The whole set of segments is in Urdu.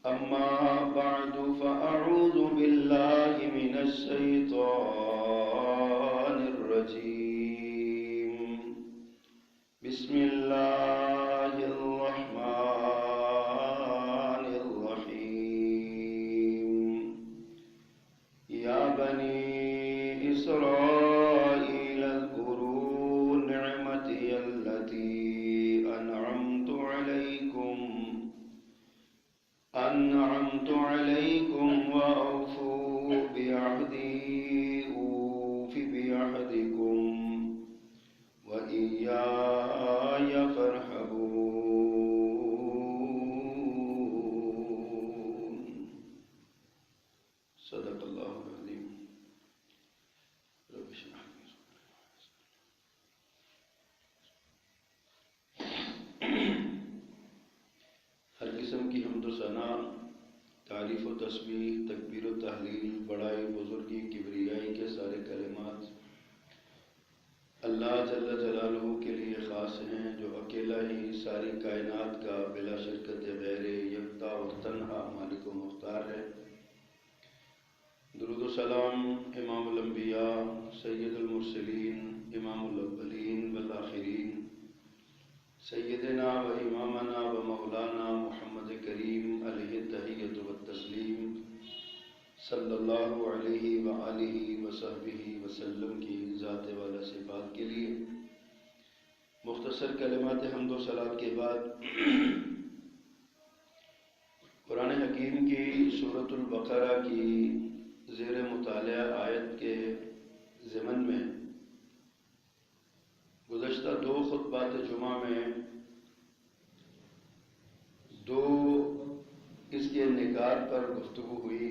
أما بعد فأعوذ بالله من الشيطان الرجيم. بسم الله الرحمن الرحيم. يا بني إسرائيل اذكروا نعمتي التي أنعمت عليكم وأوفوا بعهدي أوف بعهدكم وإياي فارهبون. صدق الله العظيم. رب اشرح لي ہر قسم کی حمد و ثنا، تعریف و تسبیح، تکبیر و تحلیل، بڑائی، بزرگی، کبریائی کے سارے کلمات اللہ جل جلالہ کے لیے خاص ہیں، جو اکیلا ہی ساری کائنات کا بلا شرکت غیر یکتا اور تنہا مالک و مختار ہے۔ درود و سلام امام الانبیاء، سید المرسلین، امام الاولین والآخرین، سیدنا و امامنا و مولانا محمد کریم علیہ التحیۃ والتسلیم صلی اللہ علیہ وآلہ وصحبہ وسلم کی ذات والا صفات کے لیے مختصر کلمات حمد و صلات کے بعد قرآن حکیم کی سورۃ البقرہ کی زیر مطالعہ آیت کے ضمن میں گزشتہ 2 خطبات جمعہ میں 2 اس کے نکات پر گفتگو ہوئی۔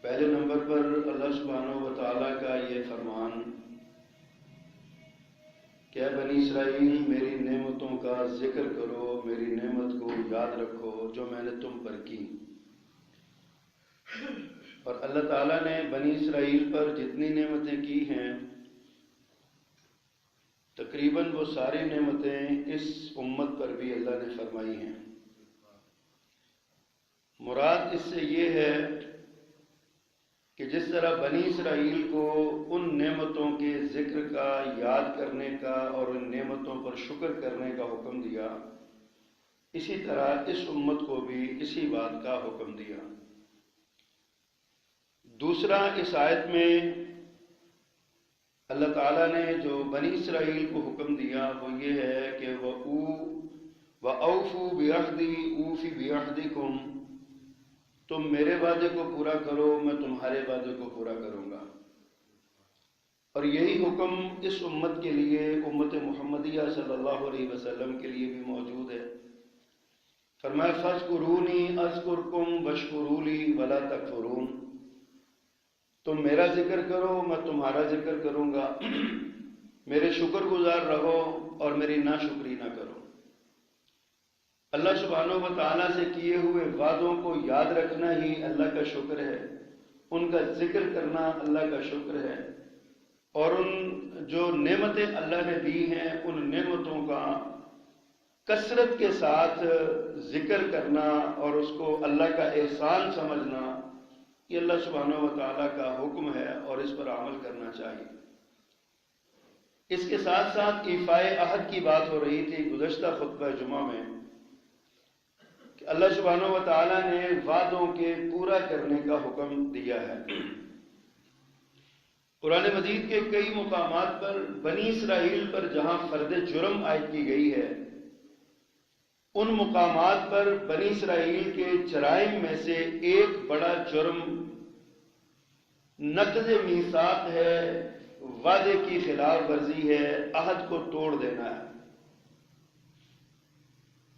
پہلے نمبر پر اللہ سبحانہ و تعالیٰ کا یہ فرمان کہ اے بنی اسرائیل میری نعمتوں کا ذکر کرو، میری نعمت کو یاد رکھو جو میں نے تم پر کی۔ اور اللہ تعالیٰ نے بنی اسرائیل پر جتنی نعمتیں کی ہیں تقریباً وہ ساری نعمتیں اس امت پر بھی اللہ نے فرمائی ہیں۔ مراد اس سے یہ ہے کہ جس طرح بنی اسرائیل کو ان نعمتوں کے ذکر کا، یاد کرنے کا اور ان نعمتوں پر شکر کرنے کا حکم دیا، اسی طرح اس امت کو بھی اسی بات کا حکم دیا۔ دوسرا، اس آیت میں اللہ تعالیٰ نے جو بنی اسرائیل کو حکم دیا وہ یہ ہے کہ وَأَوْفُوا بِعَهْدِي أُوفِ بِعَهْدِكُمْ، تم میرے وعدے کو پورا کرو، میں تمہارے وعدے کو پورا کروں گا۔ اور یہی حکم اس امت کے لیے، امت محمدیہ صلی اللہ علیہ وسلم کے لیے بھی موجود ہے۔ فرمایا فَاذْكُرُونِي أَذْكُرْكُمْ وَاشْكُرُوا لِي وَلَا تَكْفُرُونَ، تم میرا ذکر کرو، میں تمہارا ذکر کروں گا، میرے شکر گزار رہو اور میری ناشکری نہ کرو۔ اللہ سبحانہ و تعالیٰ سے کیے ہوئے وعدوں کو یاد رکھنا ہی اللہ کا شکر ہے، ان کا ذکر کرنا اللہ کا شکر ہے، اور ان جو نعمتیں اللہ نے دی ہیں ان نعمتوں کا کثرت کے ساتھ ذکر کرنا اور اس کو اللہ کا احسان سمجھنا، یہ اللہ سبحانہ و تعالیٰ کا حکم ہے اور اس پر عمل کرنا چاہیے۔ اس کے ساتھ ساتھ ایفائے عہد کی بات ہو رہی تھی گزشتہ خطبہ جمعہ میں کہ اللہ سبحانہ و تعالیٰ نے وعدوں کے پورا کرنے کا حکم دیا ہے۔ قرآن مجید کے کئی مقامات پر بنی اسرائیل پر جہاں فرد جرم عائد کی گئی ہے، ان مقامات پر بنی اسرائیل کے جرائم میں سے ایک بڑا جرم نقض میثاق ہے، وعدے کی خلاف ورزی ہے، عہد کو توڑ دینا ہے۔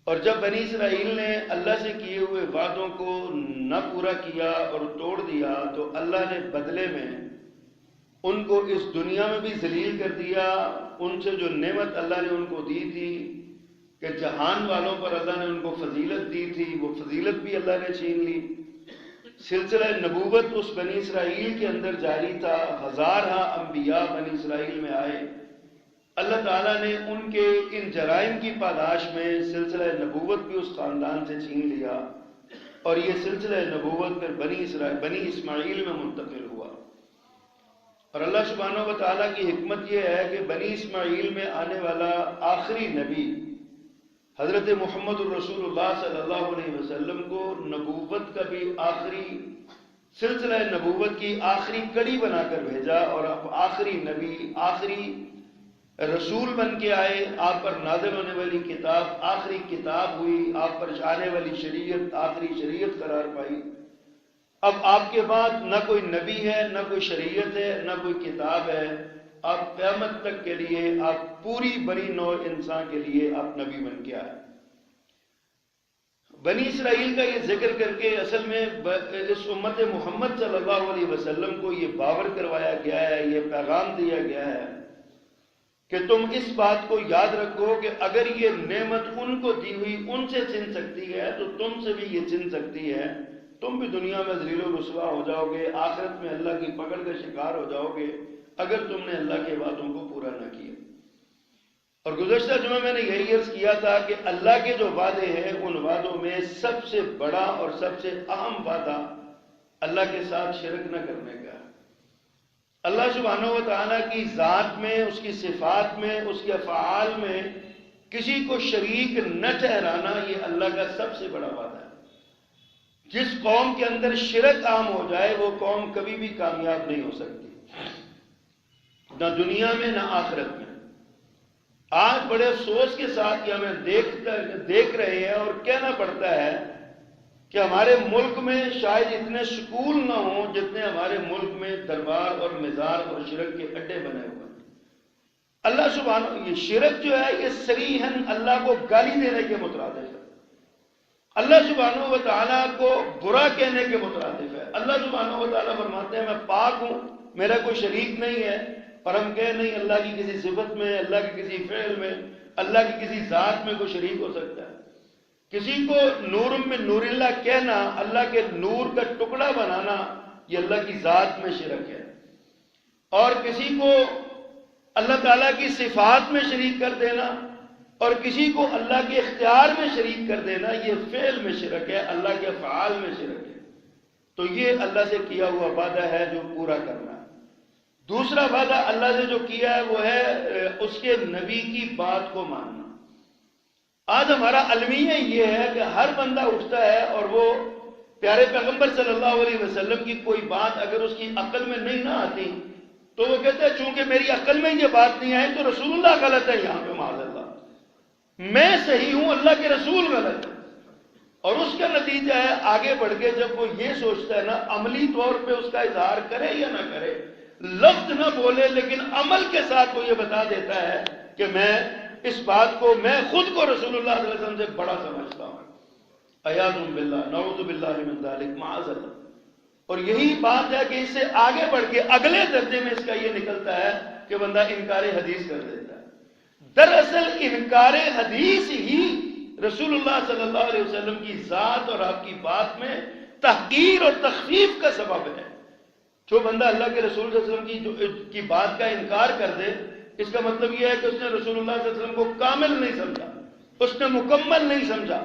اور جب بنی اسرائیل نے اللہ سے کیے ہوئے وعدوں کو نہ پورا کیا اور توڑ دیا تو اللہ نے بدلے میں ان کو اس دنیا میں بھی ذلیل کر دیا۔ ان سے جو نعمت اللہ نے ان کو دی تھی کہ جہان والوں پر اللہ نے ان کو فضیلت دی تھی، وہ فضیلت بھی اللہ نے چھین لی۔ سلسلہ نبوت اس بنی اسرائیل کے اندر جاری تھا، ہزارہ انبیاء بنی اسرائیل میں آئے، اللہ تعالیٰ نے ان کے ان جرائم کی پاداش میں سلسلہ نبوت بھی اس خاندان سے چھین لیا، اور یہ سلسلہ نبوت پھر بنی اسماعیل میں منتقل ہوا۔ اور اللہ سبحانہ و تعالیٰ کی حکمت یہ ہے کہ بنی اسماعیل میں آنے والا آخری نبی حضرت محمد الرسول اللہ صلی اللہ علیہ وسلم کو نبوت کا بھی آخری سلسلہ نبوت کی آخری کڑی بنا کر بھیجا، اور اب آخری نبی آخری رسول بن کے آئے، آپ پر نازل ہونے والی کتاب آخری کتاب ہوئی، آپ پر آنے والی شریعت آخری شریعت قرار پائی۔ اب آپ کے بعد نہ کوئی نبی ہے، نہ کوئی شریعت ہے، نہ کوئی کتاب ہے، آپ قیامت تک کے لیے، آپ پوری بنی نوع انسان کے لیے آپ نبی بن کے آئے۔ بنی اسرائیل کا یہ ذکر کر کے اصل میں اس امت محمد صلی اللہ علیہ وسلم کو یہ باور کروایا گیا ہے، یہ پیغام دیا گیا ہے کہ تم اس بات کو یاد رکھو کہ اگر یہ نعمت ان کو دی ہوئی ان سے چھن سکتی ہے تو تم سے بھی یہ چھن سکتی ہے۔ تم بھی دنیا میں ذلیل و رسوا ہو جاؤ گے، آخرت میں اللہ کی پکڑ کا شکار ہو جاؤ گے اگر تم نے اللہ کے وعدوں کو پورا نہ کیا۔ اور گزشتہ جمعہ میں نے یہی عرض کیا تھا کہ اللہ کے جو وعدے ہیں ان وعدوں میں سب سے بڑا اور سب سے اہم وعدہ اللہ کے ساتھ شرک نہ کرنے کا ہے۔ اللہ سبحانہ و تعالیٰ کی ذات میں، اس کی صفات میں، اس کے افعال میں کسی کو شریک نہ ٹھہرانا، یہ اللہ کا سب سے بڑا وعدہ ہے۔ جس قوم کے اندر شرک عام ہو جائے وہ قوم کبھی بھی کامیاب نہیں ہو سکتی، نہ دنیا میں نہ آخرت میں۔ آج بڑے افسوس کے ساتھ یہ ہمیں دیکھ رہے ہیں اور کہنا پڑتا ہے کہ ہمارے ملک میں شاید اتنے سکول نہ ہوں جتنے ہمارے ملک میں دربار اور مزار اور شرک کے اڈے بنے ہوئے ہیں۔ اللہ سبحانہ، یہ شرک جو ہے یہ صریحاً اللہ کو گالی دینے کے مترادف ہے، اللہ سبحانہ و تعالیٰ کو برا کہنے کے مترادف ہے۔ اللہ سبحانہ و تعالیٰ فرماتے ہیں میں پاک ہوں، میرا کوئی شریک نہیں ہے، اور ہم کہہ نہیں اللہ کی کسی صفت میں، اللہ کی کسی فعل میں، اللہ کی کسی ذات میں کوئی شریک ہو سکتا ہے۔ کسی کو نور من نور اللہ کہنا، اللہ کے نور کا ٹکڑا بنانا، یہ اللہ کی ذات میں شرک ہے۔ اور کسی کو اللہ تعالیٰ کی صفات میں شریک کر دینا اور کسی کو اللہ کے اختیار میں شریک کر دینا، یہ فعل میں شرک ہے، اللہ کے افعال میں شرک ہے۔ تو یہ اللہ سے کیا ہوا وعدہ ہے جو پورا کرنا ہے۔ دوسرا وعدہ اللہ سے جو کیا ہے وہ ہے اس کے نبی کی بات کو ماننا۔ آج ہمارا المیہ یہ ہے کہ ہر بندہ اٹھتا ہے اور وہ پیارے پیغمبر صلی اللہ علیہ وسلم کی کوئی بات اگر اس کی عقل میں نہیں نہ آتی تو وہ کہتا ہے چونکہ میری عقل میں یہ بات نہیں آئی تو رسول اللہ غلط ہے، یہاں پہ معاذ اللہ میں صحیح ہوں، اللہ کے رسول غلط ہے۔ اور اس کا نتیجہ ہے آگے بڑھ کے جب وہ یہ سوچتا ہے نا، عملی طور پہ اس کا اظہار کرے یا نہ کرے، لفظ نہ بولے لیکن عمل کے ساتھ وہ یہ بتا دیتا ہے کہ میں اس بات کو، میں خود کو رسول اللہ صلی اللہ علیہ وسلم سے بڑا سمجھتا ہوں۔ عیاذ باللہ، نعوذ باللہ من ذلک، معاذ اللہ۔ اور یہی بات ہے کہ اس سے آگے بڑھ کے اگلے درجے میں اس کا یہ نکلتا ہے کہ بندہ انکار حدیث کر دیتا ہے۔ دراصل انکار حدیث ہی رسول اللہ صلی اللہ علیہ وسلم کی ذات اور آپ کی بات میں تحقیر اور تخفیف کا سبب ہے۔ جو بندہ اللہ کے رسول صلی اللہ علیہ وسلم کی بات کا انکار کر دے، اس کا مطلب یہ ہے کہ اس نے رسول اللہ صلی اللہ علیہ وسلم کو کامل نہیں سمجھا، اس نے مکمل نہیں سمجھا،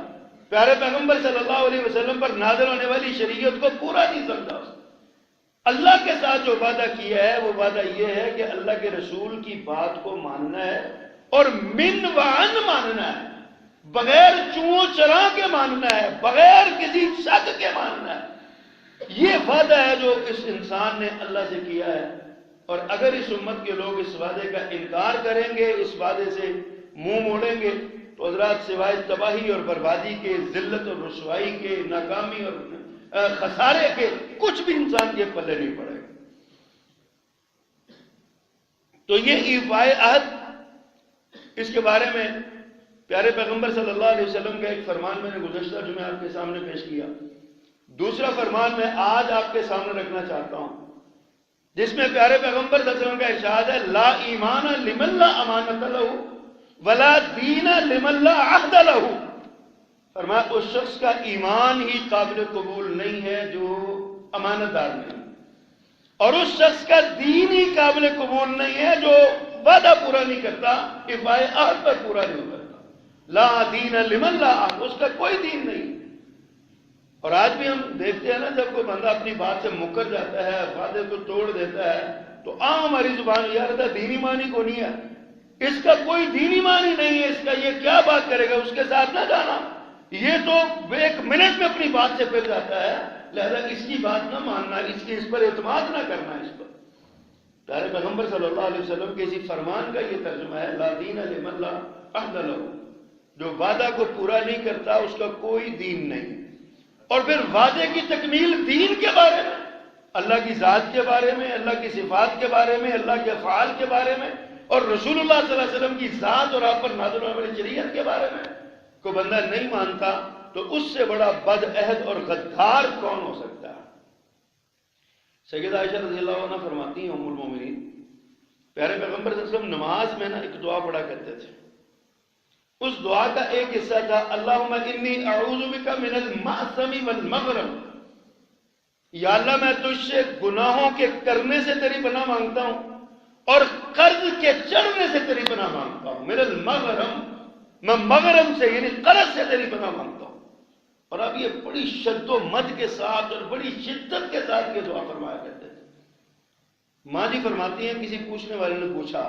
پیارے پیغمبر صلی اللہ علیہ وسلم پر نازل ہونے والی شریعت کو پورا نہیں سمجھا۔ اللہ کے ساتھ جو وعدہ کیا ہے وہ وعدہ یہ ہے کہ اللہ کے رسول کی بات کو ماننا ہے اور من وعن ماننا ہے، بغیر چوں چرا کے ماننا ہے، بغیر کسی شک کے ماننا ہے۔ یہ وعدہ ہے جو اس انسان نے اللہ سے کیا ہے، اور اگر اس امت کے لوگ اس وعدے کا انکار کریں گے، اس وعدے سے منہ موڑیں گے تو حضرات سوائے تباہی اور بربادی کے، ذلت اور رسوائی کے، ناکامی اور خسارے کے کچھ بھی انسان کے پلے نہیں پڑے گا۔ تو یہ ایفائے عہد، اس کے بارے میں پیارے پیغمبر صلی اللہ علیہ وسلم کا ایک فرمان میں نے گزشتہ جمعہ آپ کے سامنے پیش کیا۔ دوسرا فرمان میں آج آپ کے سامنے رکھنا چاہتا ہوں، جس میں پیارے پیغمبر صلی اللہ علیہ وسلم کا ارشاد ہے، لا ایمان لمن لا امانت لہ ولا دین لمن لا عہد لہ۔ فرمایا اس شخص کا ایمان ہی قابل قبول نہیں ہے جو امانت دار نہیں، اور اس شخص کا دین ہی قابل قبول نہیں ہے جو وعدہ پورا نہیں کرتا، افائے عہد پر پورا نہیں کرتا۔ لا دین لمن لا عہد، اس کا کوئی دین نہیں۔ اور آج بھی ہم دیکھتے ہیں نا، جب کوئی بندہ اپنی بات سے مکر جاتا ہے، وعدے کو توڑ دیتا ہے، تو عام ہماری زبان یار تھا دینی معنی کو نہیں ہے، اس کا کوئی دینی معنی نہیں ہے، اس کا یہ کیا بات کرے گا، اس کے ساتھ نہ جانا، یہ تو ایک منٹ میں اپنی بات سے پھر جاتا ہے، لہذا اس کی بات نہ ماننا، اس پر اعتماد نہ کرنا۔ اس پر پیارے پیغمبر صلی اللہ علیہ وسلم کے اسی فرمان کا یہ ترجمہ ہے، لا دین لمن لا عہد لہ، جو وعدہ کو پورا نہیں کرتا اس کا کوئی دین نہیں۔ اور پھر وعدے کی تکمیل دین کے بارے میں، اللہ کی ذات کے بارے میں، اللہ کی صفات کے بارے میں، اللہ کے افعال کے بارے میں، اور رسول اللہ صلی اللہ علیہ وسلم کی ذات اور آپ پر نازل ہونے والی شریعت کے بارے میں کوئی بندہ نہیں مانتا، تو اس سے بڑا بد عہد اور غدار کون ہو سکتا ہے؟ سیدہ عائشہ رضی اللہ عنہ فرماتی ہیں، ام المومنین، پیارے پیغمبر صلی اللہ علیہ وسلم نماز میں ایک دعا پڑھا کرتے تھے، اس دعا کا ایک حصہ تھا، اللہم انی اعوذ بک من المعصم والمغرم، یا اللہ میں تجھ سے گناہوں کے کرنے سے تیری پناہ مانگتا ہوں اور قرض کے چڑھنے سے تیری پناہ مانگتا ہوں۔ من المغرم، میں مغرم سے یعنی قرض سے تیری پناہ مانگتا ہوں۔ اور اب یہ بڑی شد و مد کے ساتھ اور بڑی شدت کے ساتھ یہ دعا فرمایا کرتے تھے۔ ماں جی فرماتی ہیں، کسی پوچھنے والے نے پوچھا،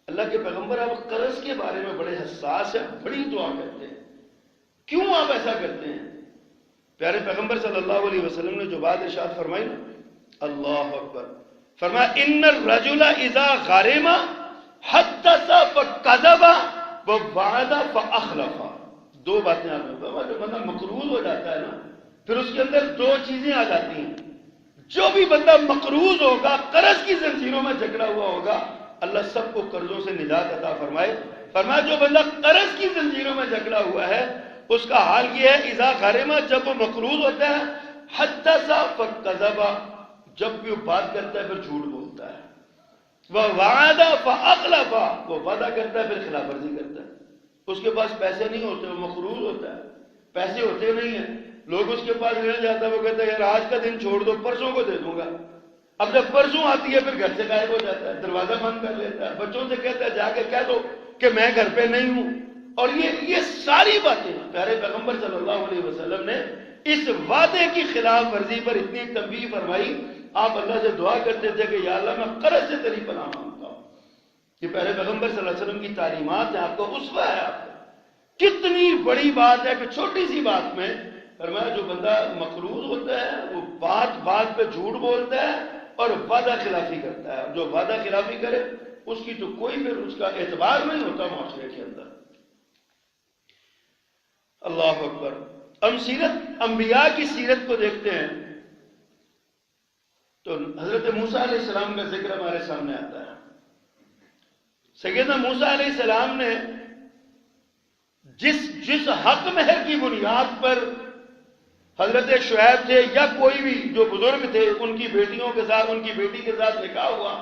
اللہ کے پیغمبر آپ قرض کے بارے میں بڑے حساس ہیں، بڑی دعا کرتے ہیں، کیوں آپ ایسا کرتے ہیں؟ پیارے پیغمبر صلی اللہ علیہ وسلم نے جو بات ارشاد فرمائی نا، اللہ اکبر، فرمایا ان الرجل اذا غرم حدث فکذب ووعد فاخلف۔ دو باتیں آپ نے، جو بندہ مقروض ہو جاتا ہے نا، پھر اس کے اندر دو چیزیں آ جاتی ہیں۔ جو بھی بندہ مقروض ہوگا، قرض کی زنجیروں میں جکڑا ہوا ہوگا، اللہ سب کو قرضوں سے نجات عطا فرمائے۔ فرمایا جو بندہ قرض کی زنجیروں میں جکڑا ہوا ہے، اس کا حال یہ ہے، اذا غرم، جب وہ مقروض ہوتا ہے، حدث فکذب، جب بھی وہ بات کرتا ہے پھر جھوٹ بولتا ہے، ووعد فاخلف، وہ وعدہ کرتا ہے پھر خلاف ورزی کرتا ہے۔ اس کے پاس پیسے نہیں ہوتے، وہ مقروض ہوتا ہے، پیسے ہوتے نہیں ہیں، لوگ اس کے پاس لینے جاتا ہے، وہ کہتا ہے یار آج کا دن چھوڑ دو، پرسوں کو دے دوں گا۔ اب جب پرسوں آتی ہے پھر گھر سے غائب ہو جاتا ہے، دروازہ بند کر لیتا ہے، بچوں سے کہتا ہے جا کے کہہ دو کہ میں گھر پہ نہیں ہوں۔ اور یہ ساری باتیں پیارے پیغمبر صلی اللہ علیہ وسلم نے اس وعدے کی خلاف ورزی پر اتنی تنبیہ فرمائی، آپ اللہ سے دعا کرتے تھے کہ یا اللہ میں قرض سے تیری پناہ مانگتا ہوں۔ یہ پیارے پیغمبر صلی اللہ علیہ وسلم کی تعلیمات ہیں، آپ کو اسوہ ہے۔ آپ کو کتنی بڑی بات ہے کہ چھوٹی سی بات میں فرمایا جو بندہ مقروض ہوتا ہے وہ بات پہ جھوٹ بولتا ہے اور وعدہ خلافی کرتا ہے، جو وعدہ خلافی کرے اس کی تو کوئی پھر اس کا اعتبار نہیں ہوتا معاشرے کے اندر۔ اللہ اکبر۔ ہم انبیاء کی سیرت کو دیکھتے ہیں تو حضرت موسیٰ علیہ السلام کا ذکر ہمارے سامنے آتا ہے۔ سیدنا موسیٰ علیہ السلام نے جس حق مہر کی بنیاد پر حضرت شعیب تھے یا کوئی بھی جو بزرگ تھے ان کی بیٹیوں کے ساتھ، ان کی بیٹی کے ساتھ نکاح ہوا،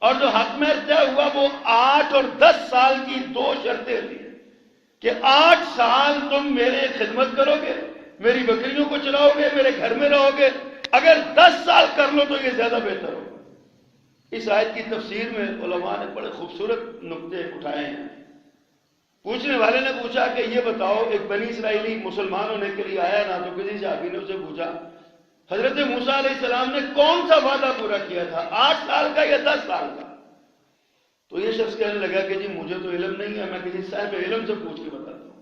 اور جو حق مہر طے ہوا وہ 8 اور 10 سال کی 2 شرطیں تھیں کہ 8 سال تم میرے خدمت کرو گے، میری بکریوں کو چلاؤ گے، میرے گھر میں رہو گے، اگر 10 سال کر لو تو یہ زیادہ بہتر ہوگا۔ اس آیت کی تفسیر میں علماء نے بڑے خوبصورت نقطے اٹھائے ہیں۔ پوچھنے والے نے پوچھا کہ یہ بتاؤ، ایک بنی اسرائیلی مسلمان ہونے کے لیے آیا نا، تو کسی صحابی نے اسے پوچھا حضرت موسیٰ علیہ السلام نے کون سا وعدہ پورا کیا تھا، 8 سال کا یا 10 سال کا؟ تو یہ شخص کہنے لگا کہ جی مجھے تو علم نہیں ہے، میں کسی صاحب علم سے پوچھ کے بتاتا ہوں۔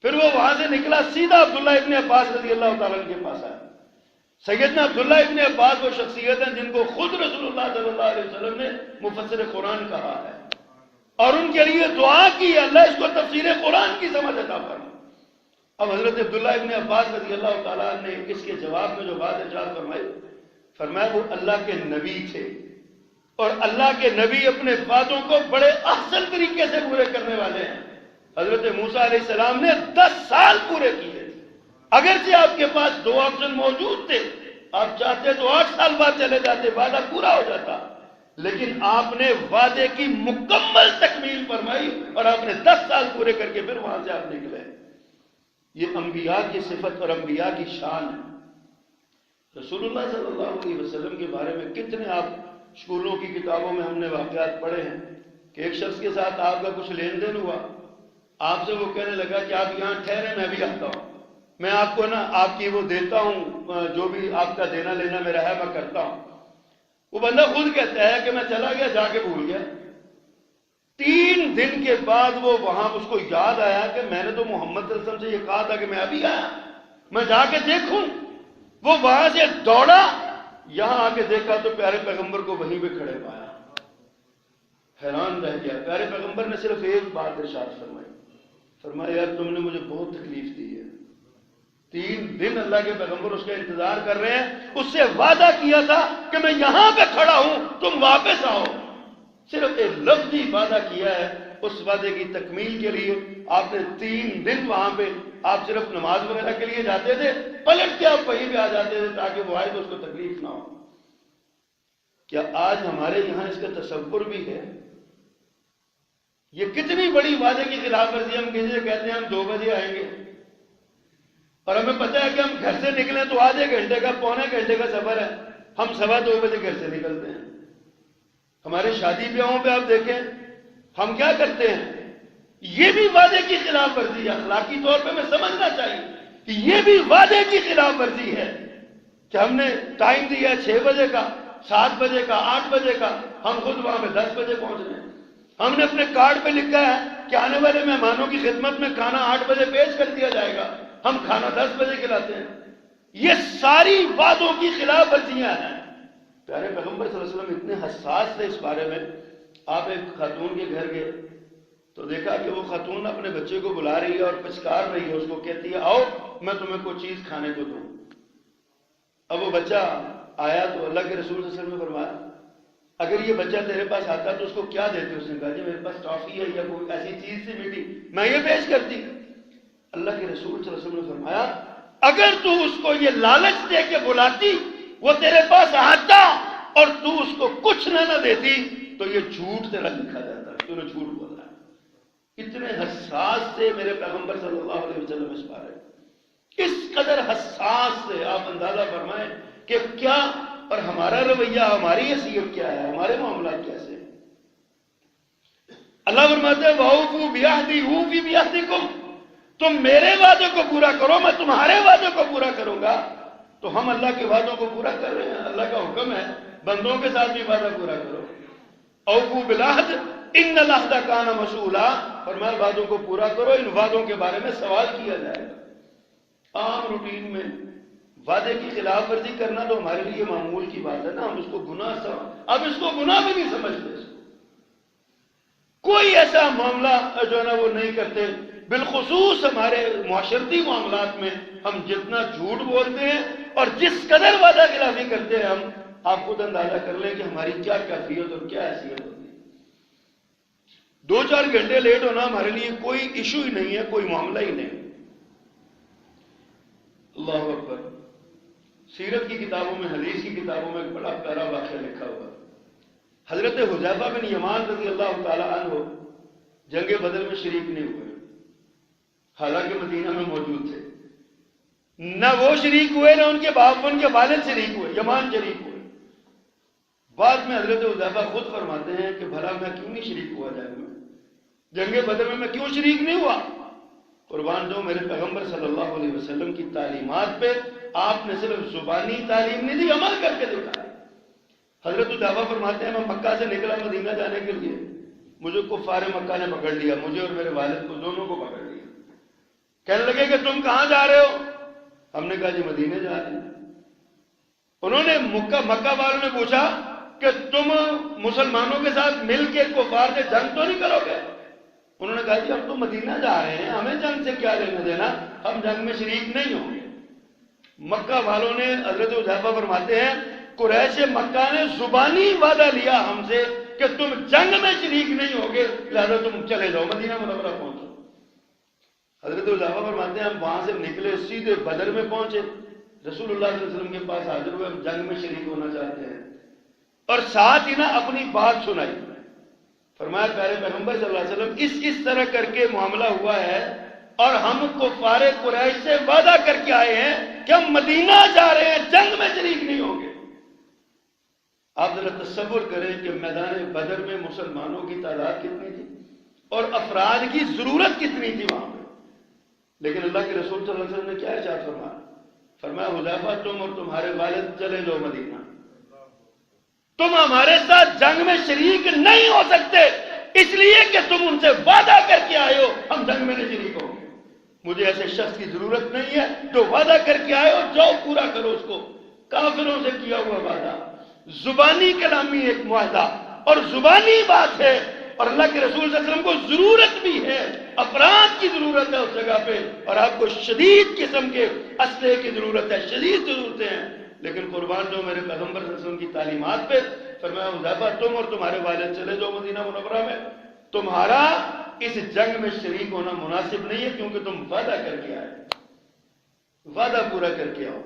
پھر وہ وہاں سے نکلا، سیدھا عبداللہ ابن عباس رضی اللہ تعالیٰ عنہ کے پاس آیا۔ سیدنا عبداللہ ابن عباس وہ شخصیت ہیں جن کو خود رسول اللہ صلی اللہ علیہ وسلم نے مفسر قرآن کہا ہے، اور ان کے لیے دعا کی اللہ اس کو تفسیر قرآن کی سمجھ عطا فرمائے۔ اب حضرت عبداللہ ابن عباس رضی اللہ تعالیٰ نے اس کے جواب میں جو بات ارشاد فرمائی، فرمایا وہ اللہ کے نبی تھے، اور اللہ کے نبی اپنے وعدوں کو بڑے احسن طریقے سے پورے کرنے والے ہیں۔ حضرت موسیٰ علیہ السلام نے 10 سال پورے کیے، اگرچہ آپ کے پاس 2 آپشن موجود تھے، آپ چاہتے تو 8 سال بعد چلے جاتے، وعدہ پورا ہو جاتا، لیکن آپ نے وعدے کی مکمل تکمیل فرمائی اور آپ نے 10 سال پورے کر کے پھر وہاں سے آپ نکلے۔ یہ انبیاء کی صفت اور انبیاء کی شان ہے۔ رسول اللہ صلی اللہ علیہ وسلم کے بارے میں کتنے آپ اسکولوں کی کتابوں میں ہم نے واقعات پڑھے ہیں کہ ایک شخص کے ساتھ آپ کا کچھ لین دین ہوا، آپ سے وہ کہنے لگا کہ آپ یہاں ٹھہرے، میں بھی آتا ہوں، میں آپ کو نا آپ کی وہ دیتا ہوں، جو بھی آپ کا دینا لینا میرا ہے میں کرتا ہوں۔ وہ بندہ خود کہتا ہے کہ میں چلا گیا، جا کے بھول گیا۔ 3 دن کے بعد وہ وہاں اس کو یاد آیا کہ میں نے تو محمد صلی اللہ علیہ وسلم سے یہ کہا تھا کہ میں ابھی آیا، میں جا کے دیکھوں۔ وہ وہاں سے دوڑا، یہاں آ کے دیکھا تو پیارے پیغمبر کو وہیں پہ کھڑے پایا، حیران رہ گیا۔ پیارے پیغمبر نے صرف ایک بات ارشاد فرمائی، فرمایا یار تم نے مجھے بہت تکلیف دی ہے۔ 3 دن اللہ کے پیغمبر اس کا انتظار کر رہے ہیں، اس سے وعدہ کیا تھا کہ میں یہاں پہ کھڑا ہوں، تم واپس آؤ۔ صرف ایک لفظی وعدہ کیا ہے، اس وعدے کی تکمیل کے لیے آپ نے 3 دن وہاں پہ، آپ صرف نماز وغیرہ کے لیے جاتے تھے، پلٹ کے آپ وہیں پہ آ جاتے تھے تاکہ وہ آئے تو اس کو تکلیف نہ ہو۔ کیا آج ہمارے یہاں اس کا تصور بھی ہے؟ یہ کتنی بڑی وعدے کی خلاف ورزی۔ ہم کسی سے کہتے ہیں ہم 2 بجے آئیں گے، اور ہمیں پتہ ہے کہ ہم گھر سے نکلیں تو آدھے گھنٹے کا، پونے گھنٹے کا سفر ہے، ہم 2:15 بجے گھر سے نکلتے ہیں۔ ہمارے شادی بیاہوں پہ آپ دیکھیں ہم کیا کرتے ہیں، یہ بھی وعدے کی خلاف ورزی ہے۔ اخلاقی طور پہ ہمیں سمجھنا چاہیے کہ یہ بھی وعدے کی خلاف ورزی ہے کہ ہم نے ٹائم دیا 6 بجے کا، 7 بجے کا، 8 بجے کا، ہم خود وہاں پہ 10 بجے پہنچ رہے ہیں۔ ہم نے اپنے کارڈ پہ لکھا ہے کہ آنے والے مہمانوں کی خدمت میں کھانا 8 بجے پیش کر دیا جائے گا، ہم کھانا 10 بجے کھلاتے ہیں۔ یہ ساری وعدوں کی خلاف ورزیاں ہیں۔ پیارے پیغمبر صلی اللہ علیہ وسلم اتنے حساس تھے اس بارے میں۔ آپ ایک خاتون کے گھر گئے تو دیکھا کہ وہ خاتون اپنے بچے کو بلا رہی ہے اور پچکار رہی ہے، اس کو کہتی ہے آؤ میں تمہیں کوئی چیز کھانے کو دوں۔ اب وہ بچہ آیا تو اللہ کے رسول صلی اللہ علیہ وسلم نے فرمایا اگر یہ بچہ تیرے پاس آتا تو اس کو کیا دیتے؟ اس نے کہا جی میرے پاس ٹافی ہے یا کوئی ایسی چیز تھی میٹھی، میں یہ پیش کرتی۔ اللہ کے رسول صلی اللہ علیہ وسلم نے فرمایا اگر تو اس کو یہ لالچ دے کے بلاتی، وہ تیرے پاس آتا اور تو اس کو کچھ نہ دیتی تو یہ جھوٹ تیرا لکھا جاتا، تو نے جھوٹ بولا ہے۔ اتنے حساس تھے میرے پیغمبر صلی اللہ علیہ وسلم اس بارے، اس قدر حساس سے آپ اندازہ فرمائیں کہ کیا اور ہمارا رویہ، ہماری حیثیت کیا ہے، ہمارے معاملات کیسے ہیں۔ اللہ فرماتے ہیں وَأَوْفُوا بِعَهْدِي أُوفِ بِعَهْدِكُمْ، تم میرے وعدے کو پورا کرو میں تمہارے وعدے کو پورا کروں گا۔ تو ہم اللہ کے وعدوں کو پورا کر رہے ہیں۔ اللہ کا حکم ہے بندوں کے ساتھ بھی وعدہ پورا کرو۔ اوفوا بالعہد ان العہد کان مسئولا، فرمایا وعدوں کو پورا کرو، ان وعدوں کے بارے میں سوال کیا جائے گا۔ عام روٹین میں وعدے کی خلاف ورزی کرنا تو ہمارے لیے معمول کی بات ہے نا، ہم اس کو گناہ اب اس کو گناہ بھی نہیں سمجھتے۔ کوئی ایسا معاملہ جو ہے نا وہ نہیں کرتے۔ بالخصوص ہمارے معاشرتی معاملات میں ہم جتنا جھوٹ بولتے ہیں اور جس قدر وعدہ خلافی کرتے ہیں، ہم آپ خود اندازہ کر لیں کہ ہماری کیا کیفیت اور کیا حیثیت ہوتی ہے۔ 2-4 گھنٹے لیٹ ہونا ہمارے لیے کوئی ایشو ہی نہیں ہے، کوئی معاملہ ہی نہیں۔ اللہ اکبر۔ سیرت کی کتابوں میں، حدیث کی کتابوں میں ایک بڑا پیارا واقعہ لکھا ہوا ہے۔ حضرت حذیفہ بن یمان رضی اللہ تعالی عنہ جنگ بدر میں شریک نہیں ہوئے، حالانکہ مدینہ میں موجود تھے۔ نہ وہ شریک ہوئے نہ ان کے باپ ان کے والد شریک ہوئے، یمان شریک ہوئے۔ بعد میں حضرت حذیفہ خود فرماتے ہیں کہ بھلا میں کیوں نہیں شریک ہوا جنگ میں، جنگ بدر میں کیوں شریک نہیں ہوا؟ قربان جو میرے پیغمبر صلی اللہ علیہ وسلم کی تعلیمات پہ آپ نے صرف زبانی تعلیم نہیں دی، عمل کر کے دکھایا۔ حضرت حذیفہ فرماتے ہیں میں مکہ سے نکلا مدینہ جانے کے لیے، مجھے کفار مکہ نے پکڑ لیا، مجھے اور میرے والد کو دونوں کو پکڑ لیا۔ کہنے لگے کہ تم کہاں جا رہے ہو؟ ہم نے کہا جی مدینے جا رہے ہیں۔ انہوں نے مکہ والوں نے پوچھا کہ تم مسلمانوں کے ساتھ مل کے کفار سے جنگ تو نہیں کرو گے؟ انہوں نے کہا جی ہم تو مدینہ جا رہے ہیں، ہمیں جنگ سے کیا لینا دینا، ہم جنگ میں شریک نہیں ہوں گے۔ مکہ والوں نے، حضرت حذیفہ فرماتے ہیں قریش مکہ نے زبانی وعدہ لیا ہم سے کہ تم جنگ میں شریک نہیں ہوگے، لہذا تم چلے جاؤ مدینہ منورہ پہنچو۔ حضرت حذیفہ فرماتے ہیں ہم وہاں سے نکلے، سیدھے بدر میں پہنچے، رسول اللہ صلی اللہ علیہ وسلم کے پاس حاضر ہوئے، ہم جنگ میں شریک ہونا چاہتے ہیں، اور ساتھ ہی نا اپنی بات سنائی۔ فرمایا پیارے پیغمبر صلی اللہ علیہ وسلم اس طرح کر کے معاملہ ہوا ہے، اور ہم کفار قریش سے وعدہ کر کے آئے ہیں کہ ہم مدینہ جا رہے ہیں، جنگ میں شریک نہیں ہوں گے۔ آپ ذرا تصور کریں کہ میدان بدر میں مسلمانوں کی تعداد کتنی تھی اور افراد کی ضرورت کتنی تھی وہاں پہ، لیکن اللہ کے رسول صلی اللہ علیہ وسلم نے کیا ارشاد فرمایا؟ فرمایا حذیفہ تم اور تمہارے والد چلے جاؤ مدینہ، تم ہمارے ساتھ جنگ میں شریک نہیں ہو سکتے اس لیے کہ تم ان سے وعدہ کر کے آئے ہو ہم جنگ میں نہیں شریک ہوں گے، مجھے ایسے شخص کی ضرورت نہیں ہے جو وعدہ کر کے آئے ہو، جاؤ پورا کرو اس کو۔ کافروں سے کیا ہوا وعدہ زبانی کلامی ایک معاہدہ اور زبانی بات ہے، اور اللہ کے رسول صلی اللہ علیہ وسلم کو ضرورت بھی ہے، افراد کی ضرورت ہے اس جگہ پہ، اور آپ کو شدید قسم کے اسلحے کی ضرورت ہے، شدید ضرورتیں ہیں، لیکن قربان جو میرے پیغمبر صلی اللہ علیہ وسلم کی تعلیمات پہ فرمایا حذیفہ تم اور تمہارے والد چلے جاؤ مدینہ منورہ میں، تمہارا اس جنگ میں شریک ہونا مناسب نہیں ہے کیونکہ تم وعدہ کر کے آئے، وعدہ پورا کر کے آؤ۔